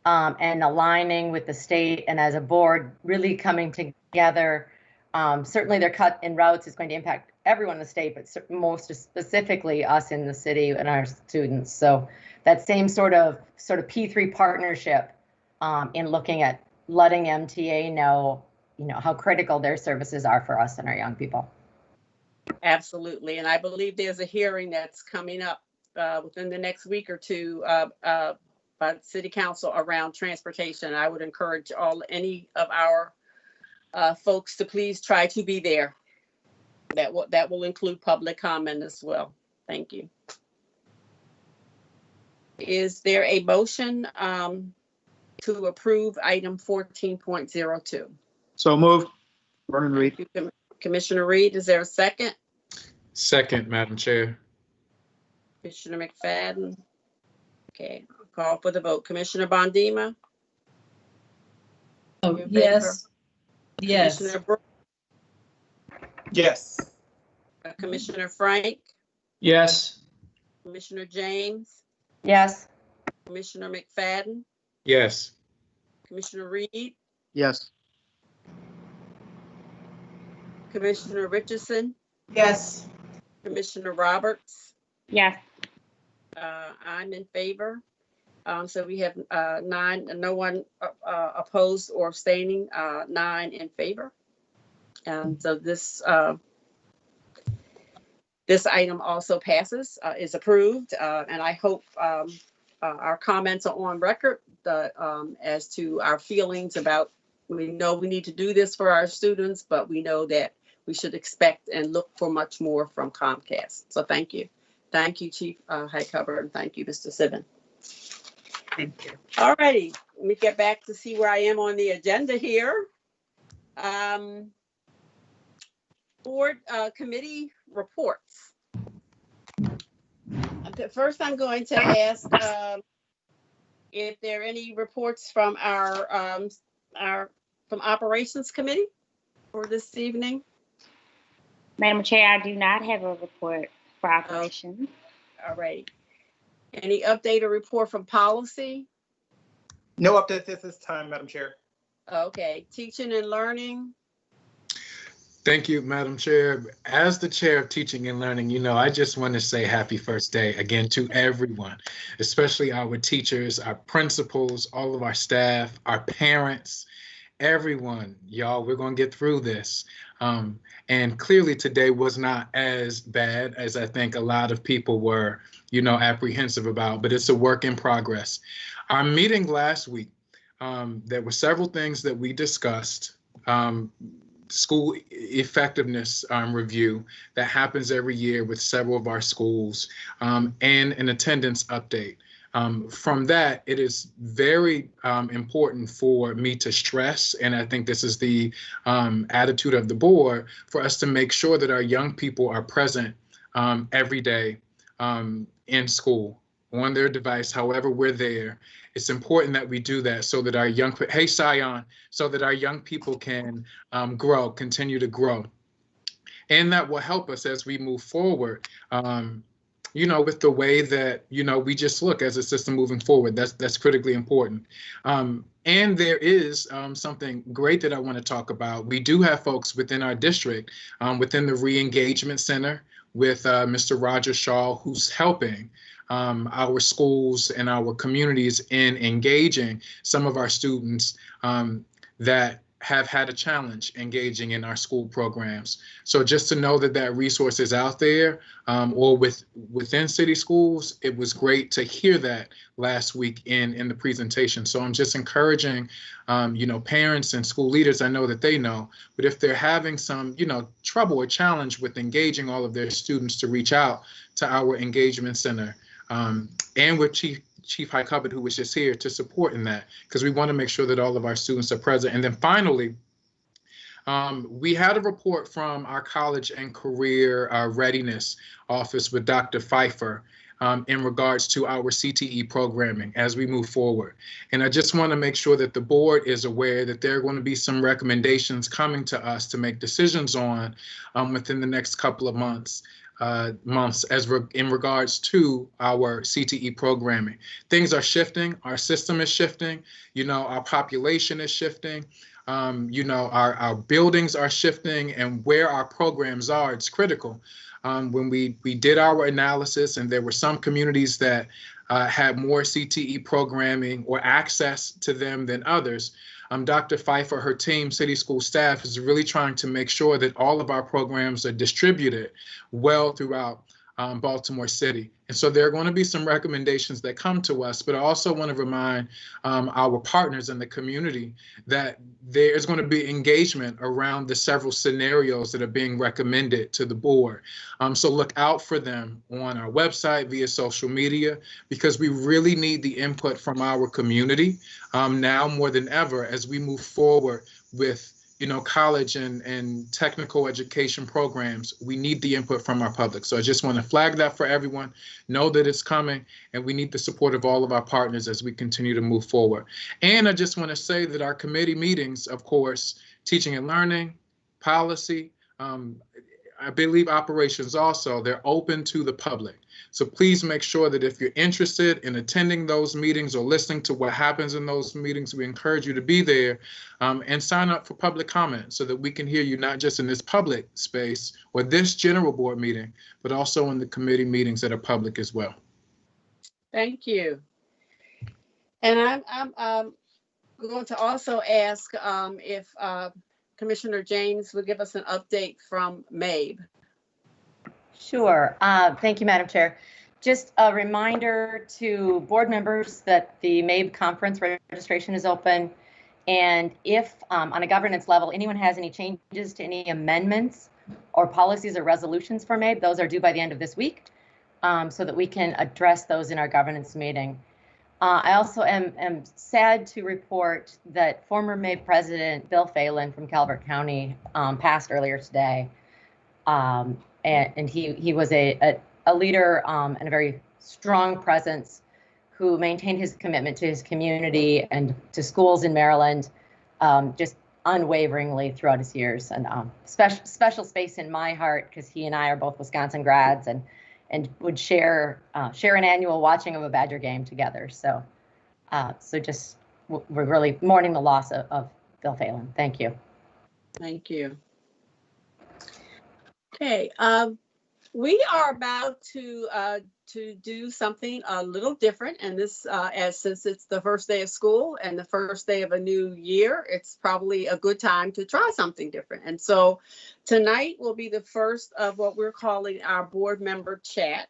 S4: and aligning with the state, and as a board really coming together. Certainly their cut in routes is going to impact everyone in the state, but most specifically us in the city and our students. So that same sort of P3 partnership in looking at letting MTA know, how critical their services are for us and our young people.
S1: Absolutely, and I believe there's a hearing that's coming up within the next week or two by the City Council around transportation. I would encourage any of our folks to please try to be there. That will include public comment as well. Thank you. Is there a motion to approve item 14.02?
S13: So moved. Vernon Reed.
S1: Commissioner Reed, is there a second?
S3: Second, Madam Chair.
S1: Commissioner McFadden. Okay, I'll call for the vote. Commissioner Bondima?
S6: Oh, yes. Yes.
S1: Commissioner Brooks?
S2: Yes.
S1: Commissioner Frank?
S20: Yes.
S1: Commissioner James?
S4: Yes.
S1: Commissioner McFadden?
S3: Yes.
S1: Commissioner Reed?
S13: Yes.
S1: Commissioner Richardson?
S17: Yes.
S1: Commissioner Roberts?
S7: Yes.
S1: I'm in favor. So we have 9, no one opposed or abstaining, 9 in favor. And so this item also passes, is approved, and I hope our comments are on record as to our feelings about, we know we need to do this for our students, but we know that we should expect and look for much more from Comcast. So thank you. Thank you, Chief Highcover, and thank you, Mr. Sibbin.
S18: Thank you.
S1: All righty, let me get back to see where I am on the agenda here. Board committee reports. First, I'm going to ask if there are any reports from our from operations committee for this evening.
S21: Madam Chair, I do not have a report for operations.
S1: All right. Any update or report from policy?
S2: No updates at this time, Madam Chair.
S1: Okay. Teaching and learning.
S3: Thank you, Madam Chair. As the chair of teaching and learning, I just want to say happy first day again to everyone, especially our teachers, our principals, all of our staff, our parents, everyone. Y'all, we're going to get through this. And clearly today was not as bad as I think a lot of people were, apprehensive about, but it's a work in progress. Our meeting last week, there were several things that we discussed. School effectiveness review that happens every year with several of our schools, and an attendance update. From that, it is very important for me to stress, and I think this is the attitude of the board, for us to make sure that our young people are present every day in school, on their device, however we're there. It's important that we do that so that our young, hey Sion, so that our young people can grow, continue to grow. And that will help us as we move forward, with the way that, we just look as a system moving forward. That's critically important. And there is something great that I want to talk about. We do have folks within our district, within the Re-Engagement Center with Mr. Roger Shaw, who's helping our schools and our communities in engaging some of our students that have had a challenge engaging in our school programs. So just to know that that resource is out there or within city schools, it was great to hear that last week in the presentation. So I'm just encouraging, parents and school leaders, I know that they know, but if they're having some, trouble or challenge with engaging all of their students, to reach out to our engagement center and with Chief High Cupboard, who was just here, to support in that, because we want to make sure that all of our students are present. And then finally, we had a report from our college and career readiness office with Dr. Pfeiffer in regards to our CTE programming as we move forward. And I just want to make sure that the board is aware that there are going to be some recommendations coming to us to make decisions on within the next couple of months in regards to our CTE programming. Things are shifting, our system is shifting, our population is shifting, our buildings are shifting, and where our programs are, it's critical. When we did our analysis, and there were some communities that had more CTE programming or access to them than others, Dr. Pfeiffer, her team, city school staff is really trying to make sure that all of our programs are distributed well throughout Baltimore City. And so there are going to be some recommendations that come to us, but I also want to remind our partners in the community that there is going to be engagement around the several scenarios that are being recommended to the board. So look out for them on our website, via social media, because we really need the input from our community now more than ever as we move forward with college and technical education programs. We need the input from our public. So I just want to flag that for everyone, know that it's coming, and we need the support of all of our partners as we continue to move forward. And I just want to say that our committee meetings, of course, teaching and learning, policy, I believe operations also, they're open to the public. So please make sure that if you're interested in attending those meetings or listening to what happens in those meetings, we encourage you to be there and sign up for public comment so that we can hear you not just in this public space or this general board meeting, but also in the committee meetings that are public as well.
S1: Thank you. And I'm going to also ask if Commissioner James would give us an update from MABE.
S4: Sure. Thank you, Madam Chair. Just a reminder to board members that the MABE conference registration is open. And if on a governance level, anyone has any changes to any amendments or policies or resolutions for MABE, those are due by the end of this week so that we can address those in our governance meeting. I also am sad to report that former MABE President Bill Phelan from Calvert County passed earlier today. And he was a leader and a very strong presence who maintained his commitment to his community and to schools in Maryland just unwaveringly throughout his years. And special space in my heart because he and I are both Wisconsin grads and would share an annual watching of a Badger game together. So just we're really mourning the loss of Bill Phelan. Thank you.
S1: Thank you. Okay, we are about to do something a little different, and this, since it's the first day of school and the first day of a new year, it's probably a good time to try something different. And so tonight will be the first of what we're calling our board member chat.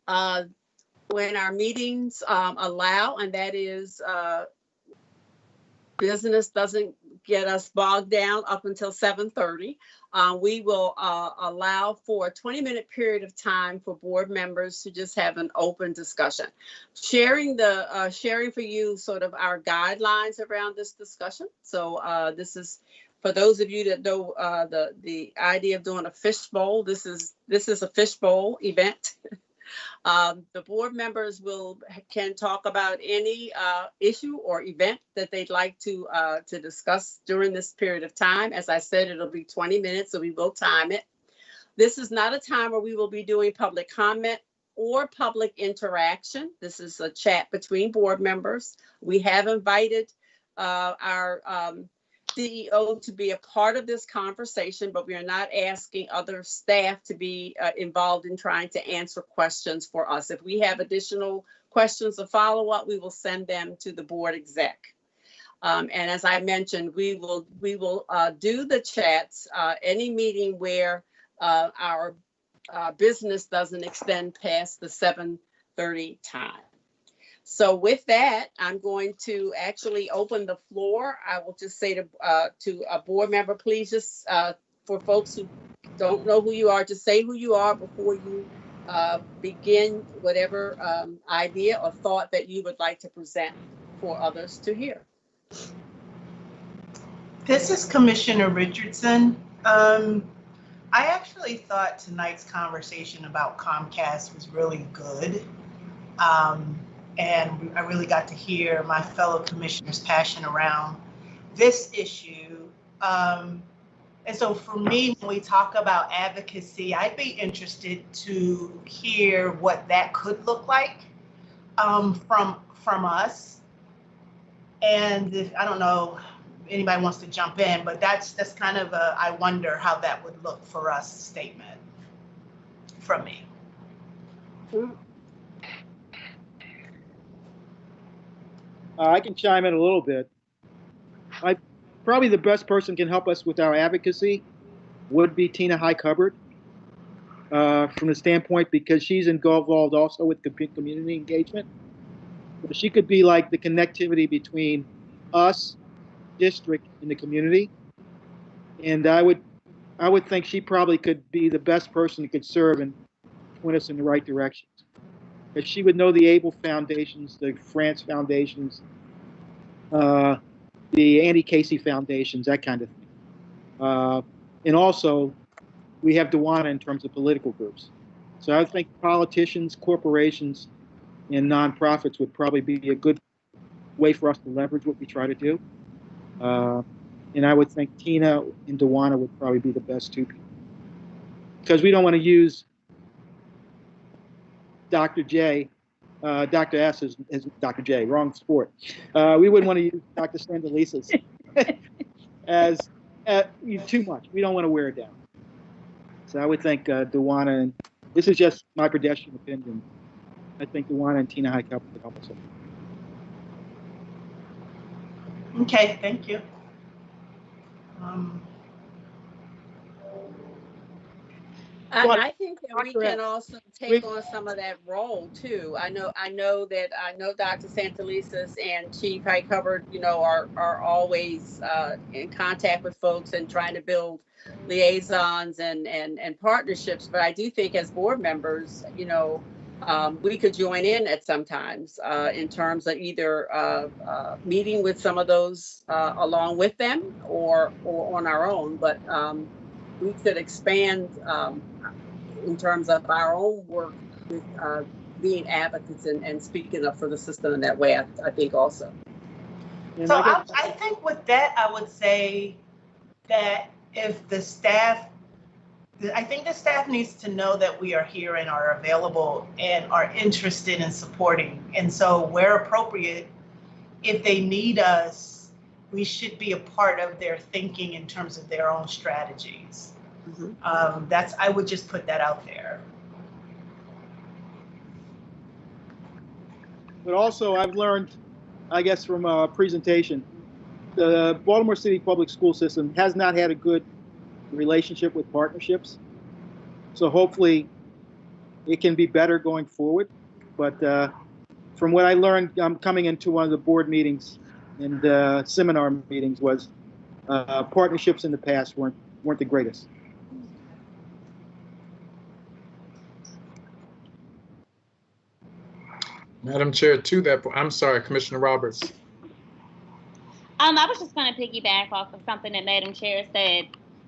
S1: When our meetings allow, and that is business doesn't get us bogged down up until 7:30. We will allow for a 20-minute period of time for board members to just have an open discussion. Sharing for you sort of our guidelines around this discussion. So this is, for those of you that know the idea of doing a fishbowl, this is a fishbowl event. The board members can talk about any issue or event that they'd like to discuss during this period of time. As I said, it'll be 20 minutes, so we will time it. This is not a time where we will be doing public comment or public interaction. This is a chat between board members. We have invited our CEO to be a part of this conversation, but we are not asking other staff to be involved in trying to answer questions for us. If we have additional questions or follow-up, we will send them to the board exec. And as I mentioned, we will do the chats any meeting where our business doesn't extend past the 7:30 time. So with that, I'm going to actually open the floor. I will just say to a board member, please just, for folks who don't know who you are, just say who you are before you begin whatever idea or thought that you would like to present for others to hear.
S17: This is Commissioner Richardson. I actually thought tonight's conversation about Comcast was really good. And I really got to hear my fellow commissioners' passion around this issue. And so for me, when we talk about advocacy, I'd be interested to hear what that could look like from us. And if, I don't know, anybody wants to jump in, but that's kind of a, I wonder how that would look for us statement from me.
S13: I can chime in a little bit. Probably the best person can help us with our advocacy would be Tina Highcupboard, from the standpoint because she's involved also with community engagement. She could be like the connectivity between us, district, and the community. And I would think she probably could be the best person that could serve and point us in the right directions. Because she would know the ABLE foundations, the France foundations, the Andy Casey foundations, that kind of thing. And also, we have Dewana in terms of political groups. So I think politicians, corporations, and nonprofits would probably be a good way for us to leverage what we try to do. And I would think Tina and Dewana would probably be the best two people. Because we don't want to use Dr. J, Dr. S is Dr. J, wrong sport. We wouldn't want to use Dr. Sandalisa's as too much. We don't want to wear it down. So I would think Dewana, and this is just my pedestrian opinion, I think Dewana and Tina Highcupboard would help us.
S17: Okay, thank you.
S1: I think that we can also take on some of that role too. I know Dr. Santalisas and Chief Highcupboard, are always in contact with folks and trying to build liaisons and partnerships. But I do think as board members, we could join in at sometimes in terms of either meeting with some of those along with them or on our own. But we could expand in terms of our own work with being advocates and speaking up for the system in that way, I think also.
S17: So I think with that, I would say that if the staff, I think the staff needs to know that we are here and are available and are interested in supporting. And so where appropriate, if they need us, we should be a part of their thinking in terms of their own strategies. I would just put that out there.
S13: But also I've learned, I guess, from a presentation, the Baltimore City public school system has not had a good relationship with partnerships. So hopefully it can be better going forward. But from what I learned, coming into one of the board meetings and seminar meetings was partnerships in the past weren't the greatest.
S3: Madam Chair, to that, I'm sorry, Commissioner Roberts.
S21: I was just going to piggyback off of something that Madam Chair said,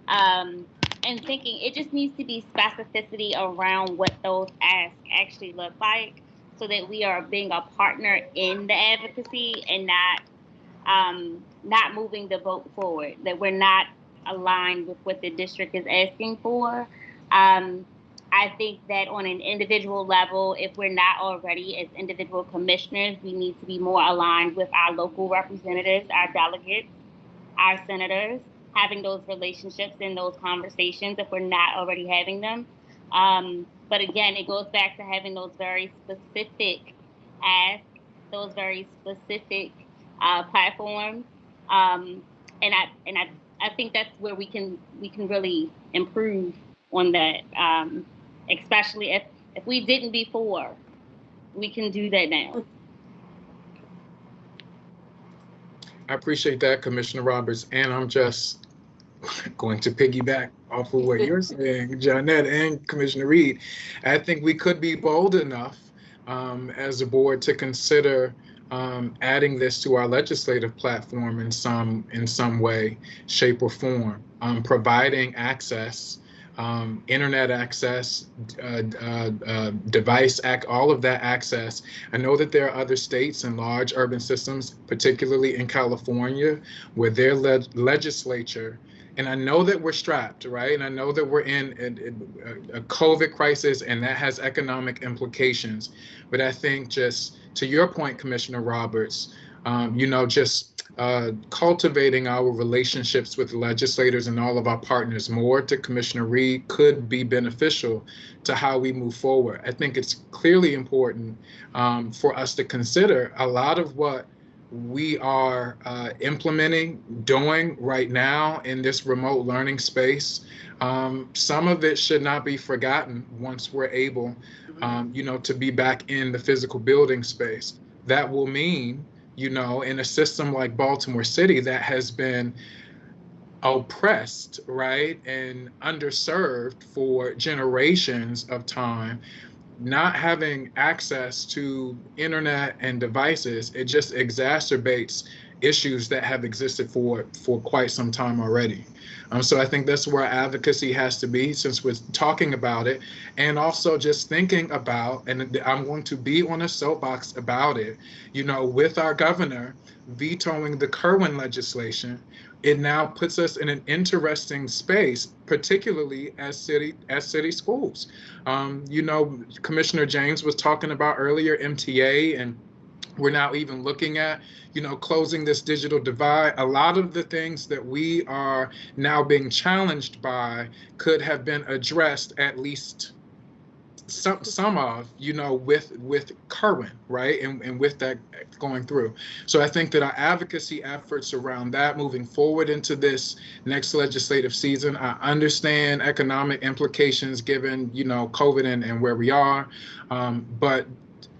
S21: and thinking it just needs to be specificity around what those asks actually look like, so that we are being a partner in the advocacy and not moving the vote forward. That we're not aligned with what the district is asking for. I think that on an individual level, if we're not already as individual commissioners, we need to be more aligned with our local representatives, our delegates, our senators, having those relationships and those conversations if we're not already having them. But again, it goes back to having those very specific asks, those very specific platforms. And I think that's where we can really improve on that, especially if we didn't before, we can do that now.
S3: I appreciate that, Commissioner Roberts, and I'm just going to piggyback off of what you're saying, Jeanette and Commissioner Reed. I think we could be bold enough as a board to consider adding this to our legislative platform in some way, shape, or form, providing access, internet access, device all of that access. I know that there are other states and large urban systems, particularly in California, where their legislature, and I know that we're strapped, right? And I know that we're in a COVID crisis, and that has economic implications. But I think, just to your point, Commissioner Roberts, just cultivating our relationships with legislators and all of our partners more, to Commissioner Reed, could be beneficial to how we move forward. I think it's clearly important for us to consider a lot of what we are doing right now in this remote learning space. Some of it should not be forgotten once we're able, to be back in the physical building space. That will mean, in a system like Baltimore City that has been oppressed, right, and underserved for generations of time, not having access to internet and devices, it just exacerbates issues that have existed for quite some time already. So I think that's where advocacy has to be, since we're talking about it, and also just thinking about, and I'm going to be on a soapbox about it, with our governor vetoing the Kerwin legislation, it now puts us in an interesting space, particularly as city schools. Commissioner James was talking about earlier MTA, and we're now even looking at, closing this digital divide. A lot of the things that we are now being challenged by could have been addressed, at least some of, with Kerwin, right? And with that going through. So I think that our advocacy efforts around that moving forward into this next legislative season, I understand economic implications given, COVID and where we are. But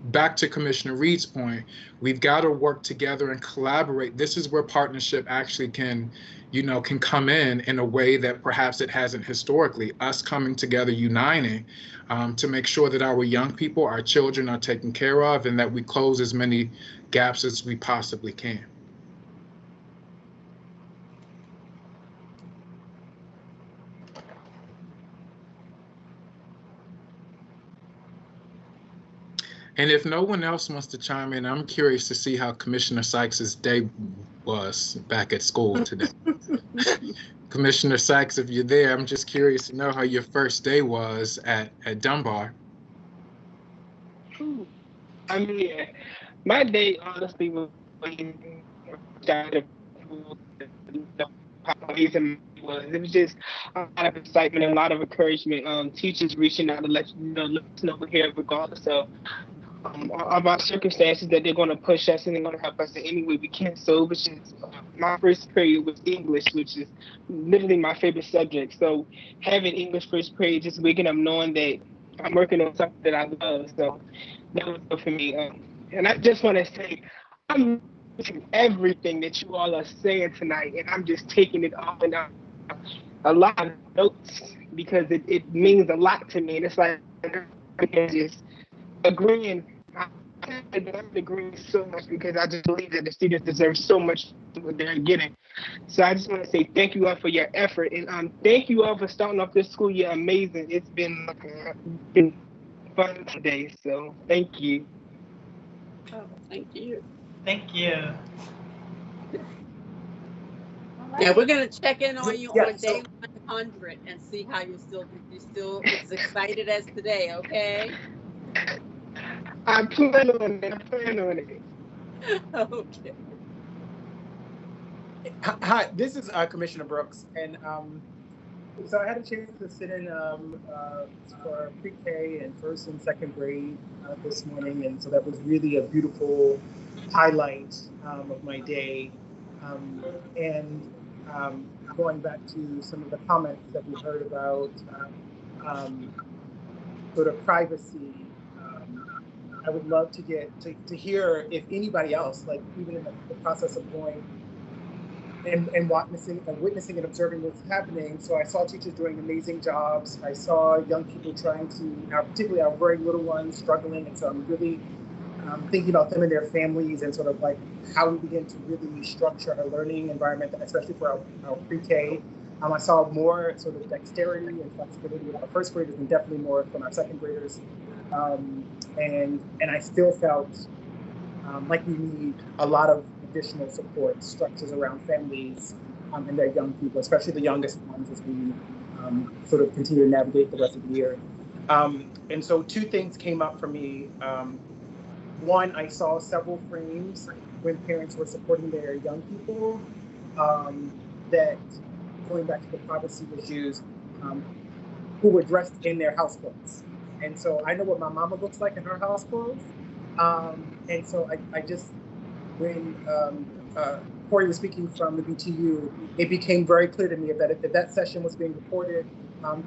S3: back to Commissioner Reed's point, we've got to work together and collaborate. This is where partnership actually can come in a way that perhaps it hasn't historically. Us coming together, uniting, to make sure that our young people, our children, are taken care of, and that we close as many gaps as we possibly can. And if no one else wants to chime in, I'm curious to see how Commissioner Sykes's day was back at school today. Commissioner Sykes, if you're there, I'm just curious to know how your first day was at Dunbar.
S9: I mean, my day honestly was it was just a lot of excitement and a lot of encouragement. Teachers reaching out to let us know we're here regardless of our circumstances, that they're going to push us and they're going to help us in any way we can. So it was just, my first period was English, which is literally my favorite subject. So having English first period, just waking up knowing that I'm working on something that I love. So that was good for me. And I just want to say, I'm listening to everything that you all are saying tonight, and I'm just taking it all and a lot of notes, because it means a lot to me. And it's like, just agreeing. I'm agreeing so much, because I just believe that the students deserve so much what they're getting. So I just want to say thank you all for your effort, and thank you all for starting off this school year amazing. It's been fun today, so thank you.
S1: Oh, thank you.
S17: Thank you.
S1: Yeah, we're gonna check in on you
S2: Yeah,
S1: on day 100 and see how you're still as excited as today. Okay.
S9: I plan on it.
S1: Okay.
S2: Hi, this is Commissioner Brooks, and so I had a chance to sit in for pre-K and first and second grade this morning, and so that was really a beautiful highlight of my day. And going back to some of the comments that we heard about sort of privacy, I would love to get to hear if anybody else, like even in the process of going and witnessing and observing what's happening. So I saw teachers doing amazing jobs. I saw young people trying to, particularly our very little ones, struggling. And so I'm really thinking about them and their families and sort of like how we begin to really structure a learning environment, especially for our pre-K. I saw more sort of dexterity and flexibility with our first graders and definitely more from our second graders. And I still felt like we need a lot of additional support structures around families and their young people, especially the youngest ones, as we sort of continue to navigate the rest of the year. And so two things came up for me. One, I saw several frames when parents were supporting their young people that, going back to the privacy issues, who were dressed in their house clothes. And so I know what my mama looks like in her house clothes. And so I just, when Corey was speaking from the BTU, it became very clear to me that if that session was being recorded,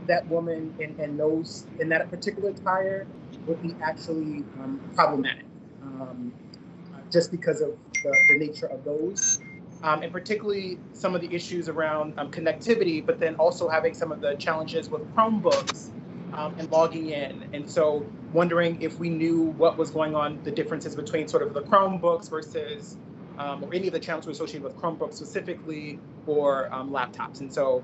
S2: that woman in that particular attire would be actually problematic, just because of the nature of those. And particularly some of the issues around connectivity, but then also having some of the challenges with Chromebooks and logging in. And so wondering if we knew what was going on, the differences between sort of the Chromebooks versus, or any of the challenges associated with Chromebooks specifically, or laptops. And so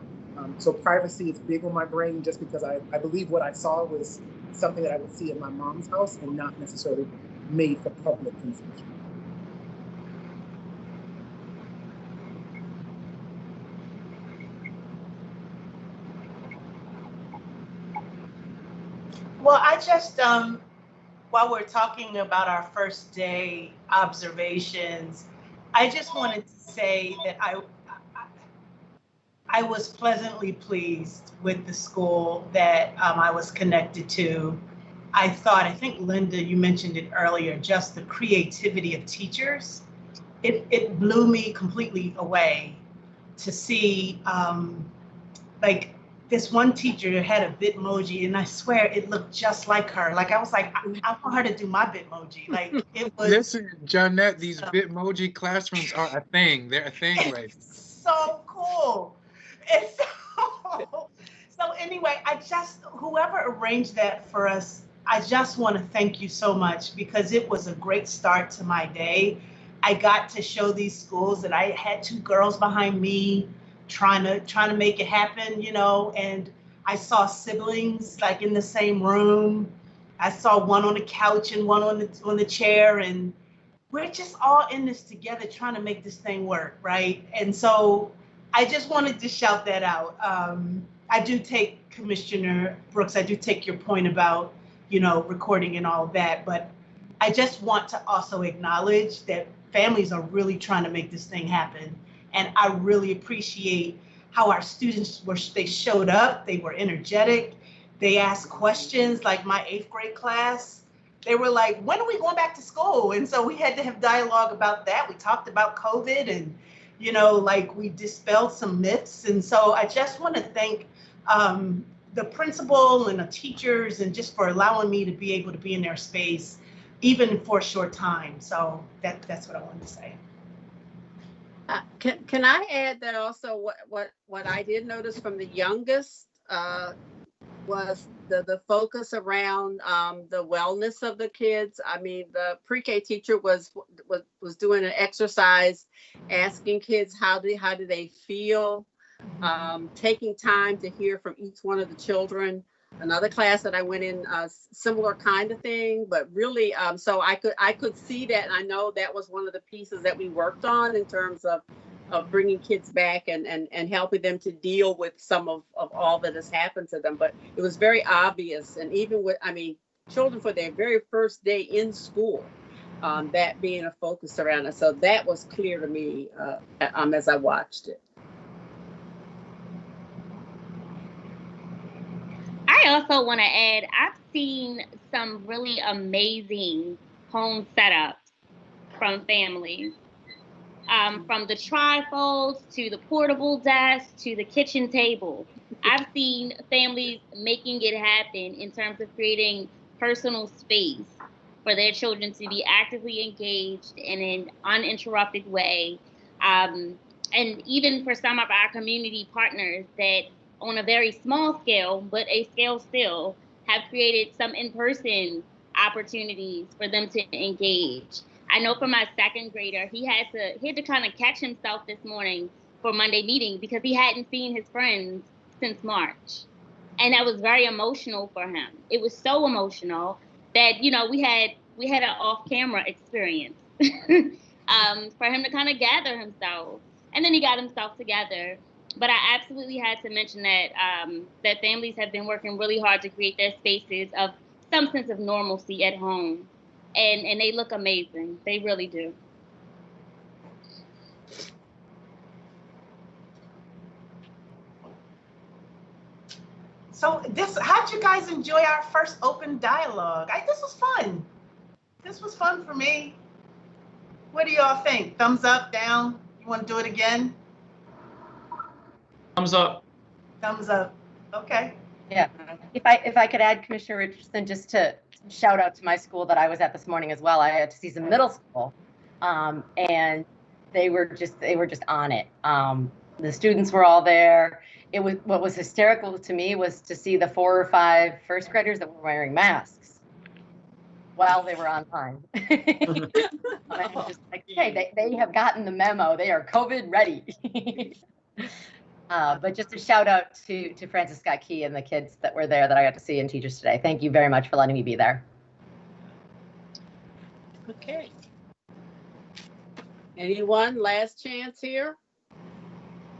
S2: privacy is big on my brain, just because I believe what I saw was something that I would see in my mom's house and not necessarily made for public consumption.
S17: Well, I just, while we're talking about our first day observations, I just wanted to say that I was pleasantly pleased with the school that I was connected to. I think Linda, you mentioned it earlier, just the creativity of teachers. It blew me completely away to see like this one teacher had a Bitmoji, and I swear it looked just like her. Like I was like, I want her to do my Bitmoji. Like it was.
S3: Listen, Jonette, these Bitmoji classrooms are a thing. They're a thing right now.
S17: So cool. And so anyway, whoever arranged that for us, I just want to thank you so much, because it was a great start to my day. I got to show these schools that I had two girls behind me trying to make it happen, and I saw siblings like in the same room. I saw one on the couch and one on the chair, and we're just all in this together trying to make this thing work, right? And so I just wanted to shout that out. I do take, Commissioner Brooks, I do take your point about, recording and all of that, but I just want to also acknowledge that families are really trying to make this thing happen. And I really appreciate how our students they showed up, they were energetic, they asked questions. Like my 8th grade class, they were like, when are we going back to school? And so we had to have dialogue about that. We talked about COVID and, like we dispelled some myths. And so I just want to thank the principal and the teachers, and just for allowing me to be able to be in their space, even for a short time. So that's what I wanted to say.
S1: Can I add that also what I did notice from the youngest was the focus around the wellness of the kids. I mean, the pre-K teacher was doing an exercise, asking kids how do they feel, taking time to hear from each one of the children. Another class that I went in, similar kind of thing, but really, so I could see that, and I know that was one of the pieces that we worked on in terms of bringing kids back and helping them to deal with some of all that has happened to them. But it was very obvious, and even with, children for their very first day in school, that being a focus around it. So that was clear to me as I watched it.
S21: I also want to add, I've seen some really amazing home setups from families. From the trifolds to the portable desk to the kitchen table. I've seen families making it happen in terms of creating personal space for their children to be actively engaged in an uninterrupted way. And even for some of our community partners that on a very small scale, but a scale still, have created some in-person opportunities for them to engage. I know for my second grader, he had to kind of catch himself this morning for Monday meeting because he hadn't seen his friends since March. And that was very emotional for him. It was so emotional that, you know, we had an off-camera experience for him to kind of gather himself. And then he got himself together. But I absolutely had to mention that that families have been working really hard to create their spaces of some sense of normalcy at home. And they look amazing. They really do.
S17: So how'd you guys enjoy our first open dialogue? This was fun. This was fun for me. What do y'all think? Thumbs up, down? You want to do it again?
S20: Thumbs up.
S17: Thumbs up. Okay.
S4: Yeah. If I could add, Commissioner Richardson, just to shout out to my school that I was at this morning as well. I had to see some middle school, and they were just on it. The students were all there. What was hysterical to me was to see the 4 or 5 first graders that were wearing masks while they were online. I'm just like, hey, they have gotten the memo. They are COVID ready. But just a shout out to Francis Scott Key and the kids that were there that I got to see and teachers today. Thank you very much for letting me be there.
S1: Okay. Anyone? Last chance here?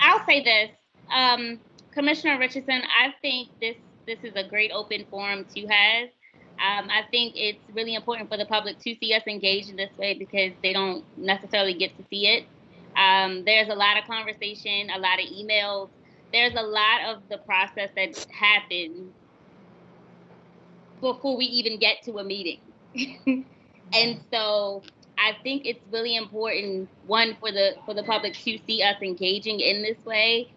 S21: I'll say this, Commissioner Richardson, I think this is a great open forum to have. I think it's really important for the public to see us engaged in this way because they don't necessarily get to see it. There's a lot of conversation, a lot of emails. There's a lot of the process that happens before we even get to a meeting. And so I think it's really important, one, for the public to see us engaging in this way.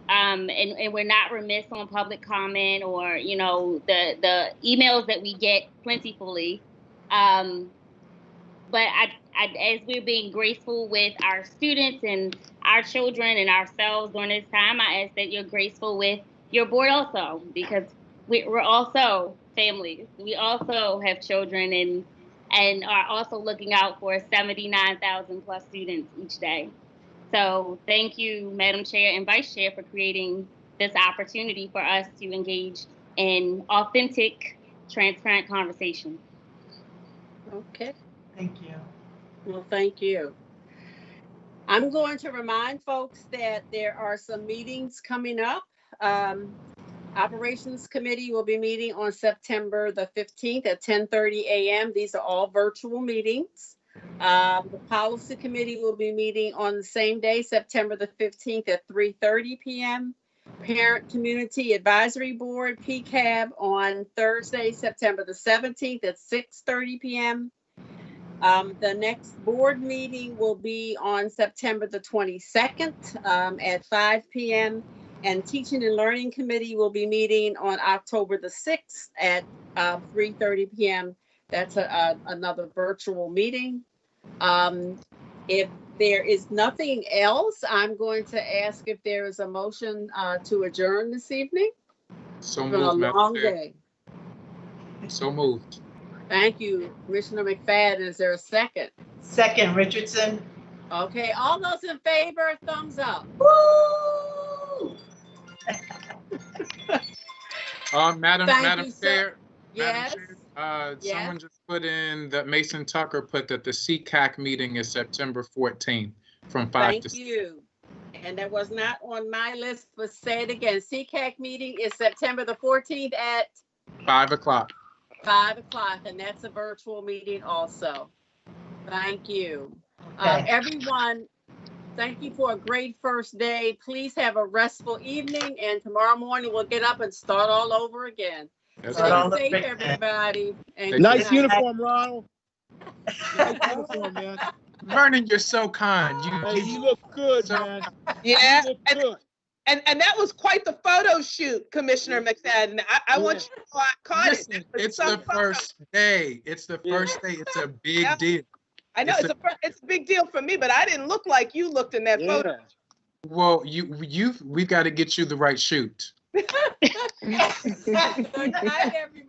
S21: And we're not remiss on public comment or, you know, the emails that we get plentifully. But as we're being graceful with our students and our children and ourselves during this time, I ask that you're graceful with your board also, because we're also families. We also have children and are also looking out for 79,000 plus students each day. So thank you, Madam Chair and Vice Chair, for creating this opportunity for us to engage in authentic, transparent conversation.
S1: Okay.
S17: Thank you.
S1: Well, thank you. I'm going to remind folks that there are some meetings coming up. Operations Committee will be meeting on September the 15th at 10:30 a.m. These are all virtual meetings. The Policy Committee will be meeting on the same day, September the 15th at 3:30 p.m. Parent Community Advisory Board, PCAB, on Thursday, September the 17th at 6:30 p.m. The next board meeting will be on September the 22nd at 5 p.m. And Teaching and Learning Committee will be meeting on October the 6th at 3:30 p.m. That's another virtual meeting. If there is nothing else, I'm going to ask if there is a motion to adjourn this evening.
S3: So
S1: It's been a
S3: moved,
S1: long
S3: Madam Chair.
S1: day.
S3: So moved.
S1: Thank you, Commissioner McFadden. Is there a second?
S17: Second, Richardson.
S1: Okay, all those in favor, thumbs up.
S17: Woo!
S3: Madam
S1: Thank you,
S3: Chair.
S1: Yes.
S3: Madam Chair,
S1: Yes.
S3: someone just put in that Mason Tucker put that the CCAC meeting is September 14th from 5
S1: Thank
S3: to 6.
S1: you. And that was not on my list, but say it again. CCAC meeting is September the 14th at
S3: 5 o'clock.
S1: 5 o'clock, and that's a virtual meeting also. Thank you.
S6: Okay.
S1: Everyone, thank you for a great first day. Please have a restful evening, and tomorrow morning we'll get up and start all over again. Stay safe, everybody. And
S13: Nice
S1: good night.
S13: uniform, Ronald. Nice uniform, man.
S3: Vernon, you're so kind.
S13: Hey, you look good, man.
S8: Yeah,
S13: You look good.
S8: and that was quite the photo shoot, Commissioner McFadden. I want you to know I caught
S3: Listen,
S8: it. That was
S3: it's
S8: some
S3: the
S8: photo.
S3: first day. It's the first day. It's a big
S8: Yeah.
S3: deal.
S8: I know it's a big deal for me, but I didn't look like you looked in that photo.
S3: Well, we've got to get you the right shoot.
S1: Good night, everybody.